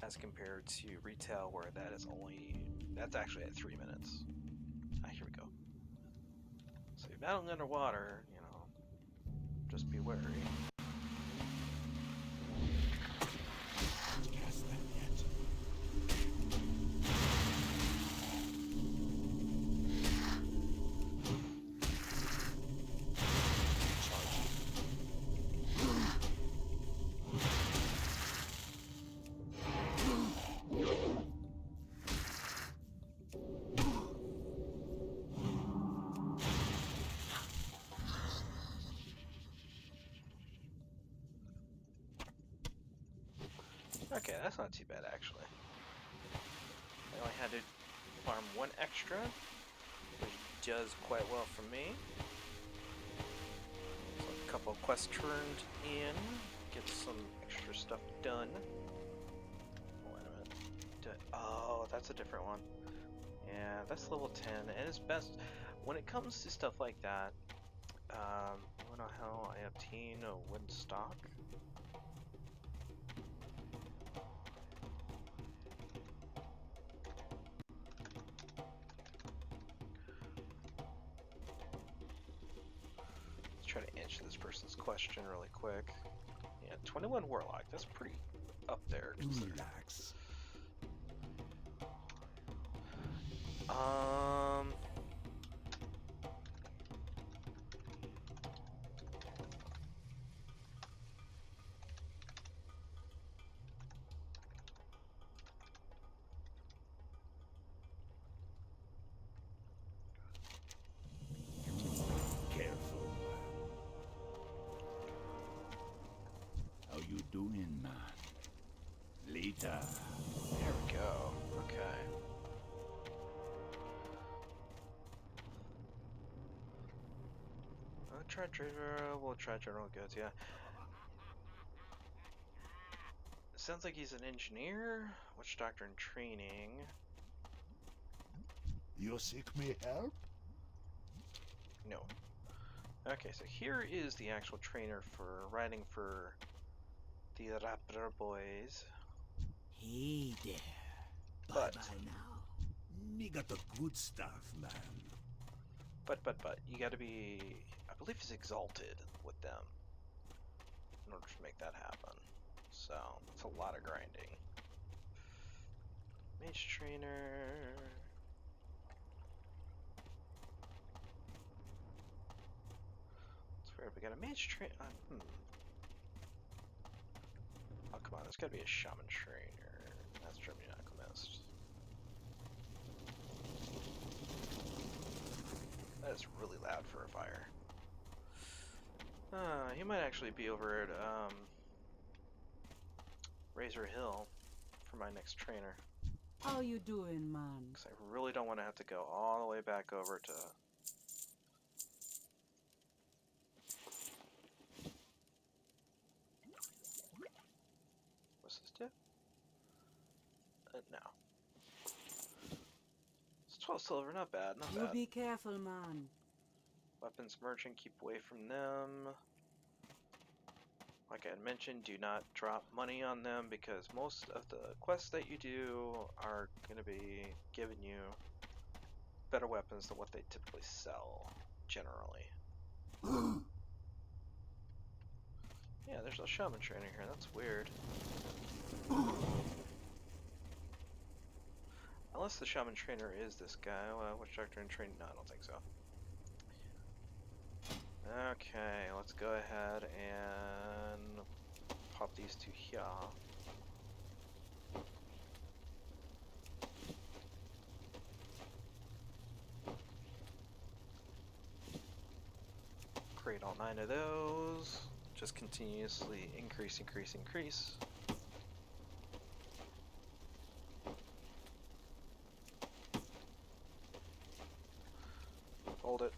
[SPEAKER 1] as compared to retail where that is only... That's actually at 3 minutes. Ah, here we go. So you're battling underwater, you know, just be wary.
[SPEAKER 4] Cast that yet.
[SPEAKER 1] Okay, that's not too bad actually. I only had to farm 1 extra, which does quite well for me. So a couple of quests turned in, get some extra stuff done. Oh, wait a minute. Oh, that's a different one. Yeah, that's level 10, and it's best when it comes to stuff like that. What the hell? I obtain a wooden stock. Try to answer this person's question really quick. Yeah, 21 Warlock, that's pretty up there.
[SPEAKER 4] Relax. Careful. How you doing, man? Later.
[SPEAKER 1] There we go. Okay. I'll try trader. We'll try general goods. Yeah. Sounds like he's an engineer, witch doctor in training.
[SPEAKER 4] You seek me help?
[SPEAKER 1] No. Okay, so here is the actual trainer for riding for the Raptor Boys.
[SPEAKER 5] Hey there.
[SPEAKER 1] But-
[SPEAKER 5] Bye-bye now.
[SPEAKER 2] Me got the good stuff, man.
[SPEAKER 1] But, you gotta be, I believe it's exalted with them in order to make that happen. So, it's a lot of grinding. Mage trainer. It's weird, we got a mage trainer. Oh, come on, there's gotta be a shaman trainer. That's Germany Alchemist. That is really loud for a fire. He might actually be over at Razor Hill for my next trainer.
[SPEAKER 3] How you doing, man?
[SPEAKER 1] Because I really don't want to have to go all the way back over to... What's this do? No. It's 12 silver, not bad, not
[SPEAKER 3] You
[SPEAKER 1] bad.
[SPEAKER 3] be careful, man.
[SPEAKER 1] Weapons merchant, keep away from them. Like I had mentioned, do not drop money on them because most of the quests that you do are going to be giving you better weapons than what they typically sell, generally. Yeah, there's a shaman trainer here, that's weird. Unless the shaman trainer is this guy. Witch doctor and training? No, I don't think so. Okay, let's go ahead and pop these two here. Create all 9 of those. Just continuously increase, increase, increase. Hold it.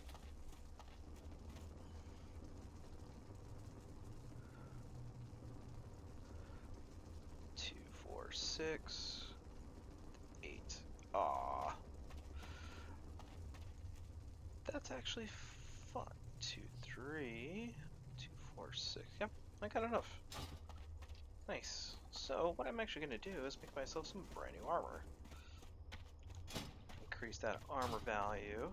[SPEAKER 1] Two, 4, 6, 8. Ah, that's actually fun. 2, 3, 2, 4, 6. Yep, I got enough. Nice. So what I'm actually going to do is make myself some brand new armor. Increase that armor value.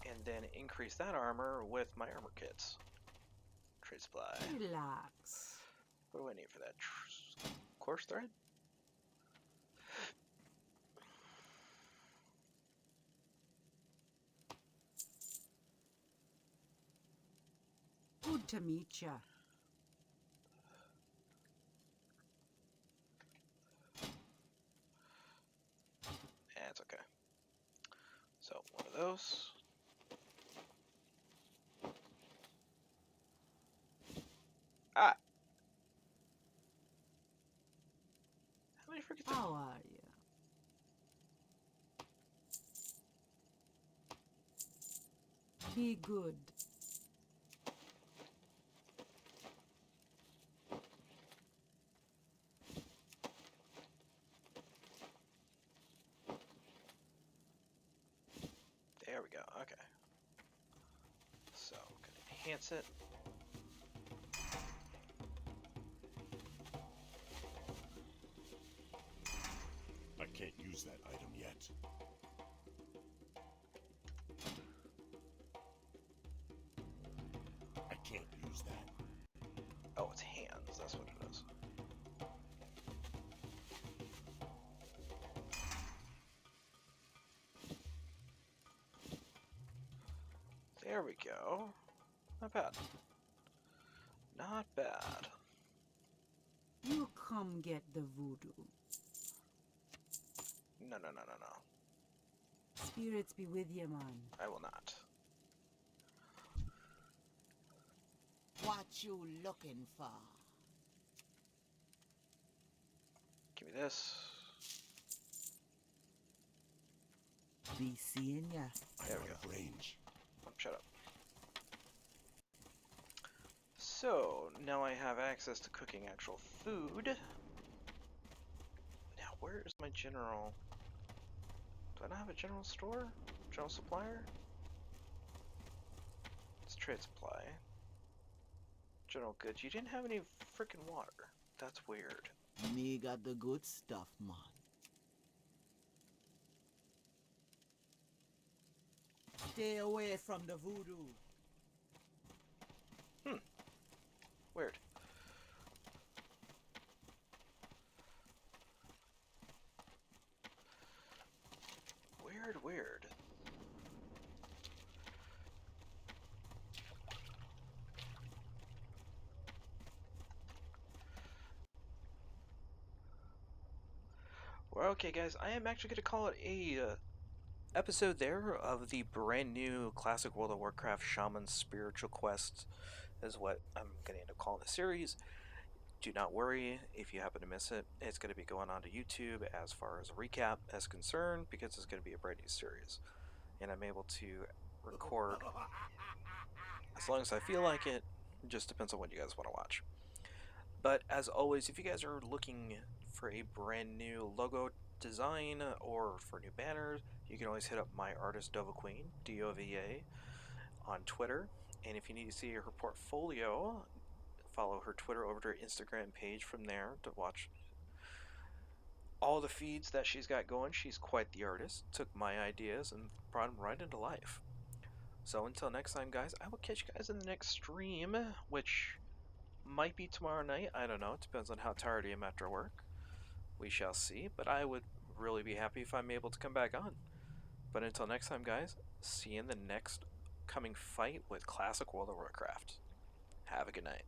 [SPEAKER 1] And then increase that armor with my armor kits. Trade supply.
[SPEAKER 3] Relax.
[SPEAKER 1] What do I need for that? Course thread?
[SPEAKER 3] Good to meet ya.
[SPEAKER 1] Yeah, it's okay. So, one of those. Ah! How did I forget that?
[SPEAKER 3] How are you? Be good.
[SPEAKER 1] There we go, okay. So, I'm gonna enhance it.
[SPEAKER 2] I can't use that item yet. I can't use that.
[SPEAKER 1] Oh, it's hands, that's what it is. There we go. Not bad. Not bad.
[SPEAKER 3] You come get the voodoo.
[SPEAKER 1] No, no, no, no, no.
[SPEAKER 3] Spirits be with you, man.
[SPEAKER 1] I will not.
[SPEAKER 5] What you looking for?
[SPEAKER 1] Give me this.
[SPEAKER 5] Be seeing ya.
[SPEAKER 2] I'm
[SPEAKER 1] There
[SPEAKER 2] out
[SPEAKER 1] we
[SPEAKER 2] of range.
[SPEAKER 1] Oh, shut up. So, now I have access to cooking actual food. Now, where is my general... Do I not have a general store? General supplier? It's trade supply. General goods. You didn't have any freaking water. That's weird.
[SPEAKER 5] Me got the good stuff, man. Stay away from the voodoo.
[SPEAKER 1] Weird. Weird. Well, okay, guys, I am actually going to call it a episode there of the brand new classic World of Warcraft Shaman Spiritual Quest, is what I'm going to end up calling the series. Do not worry if you happen to miss it. It's going to be going on to YouTube as far as a recap is concerned, because it's going to be a brand new series. And I'm able to record as long as I feel like it. It just depends on what you guys want to watch. But as always, if you guys are looking for a brand new logo design or for new banners, you can always hit up my artist Dova Queen, DOVA, on Twitter. And if you need to see her portfolio, follow her Twitter over to her Instagram page from there to watch all the feeds that she's got going. She's quite the artist. Took my ideas and brought them right into life. So until next time, guys, I will catch you guys in the next stream, which might be tomorrow night. I don't know. It depends on how tired I am after work. We shall see. But I would really be happy if I'm able to come back on. But until next time, guys, see you in the next coming fight with Classic World of Warcraft. Have a good night.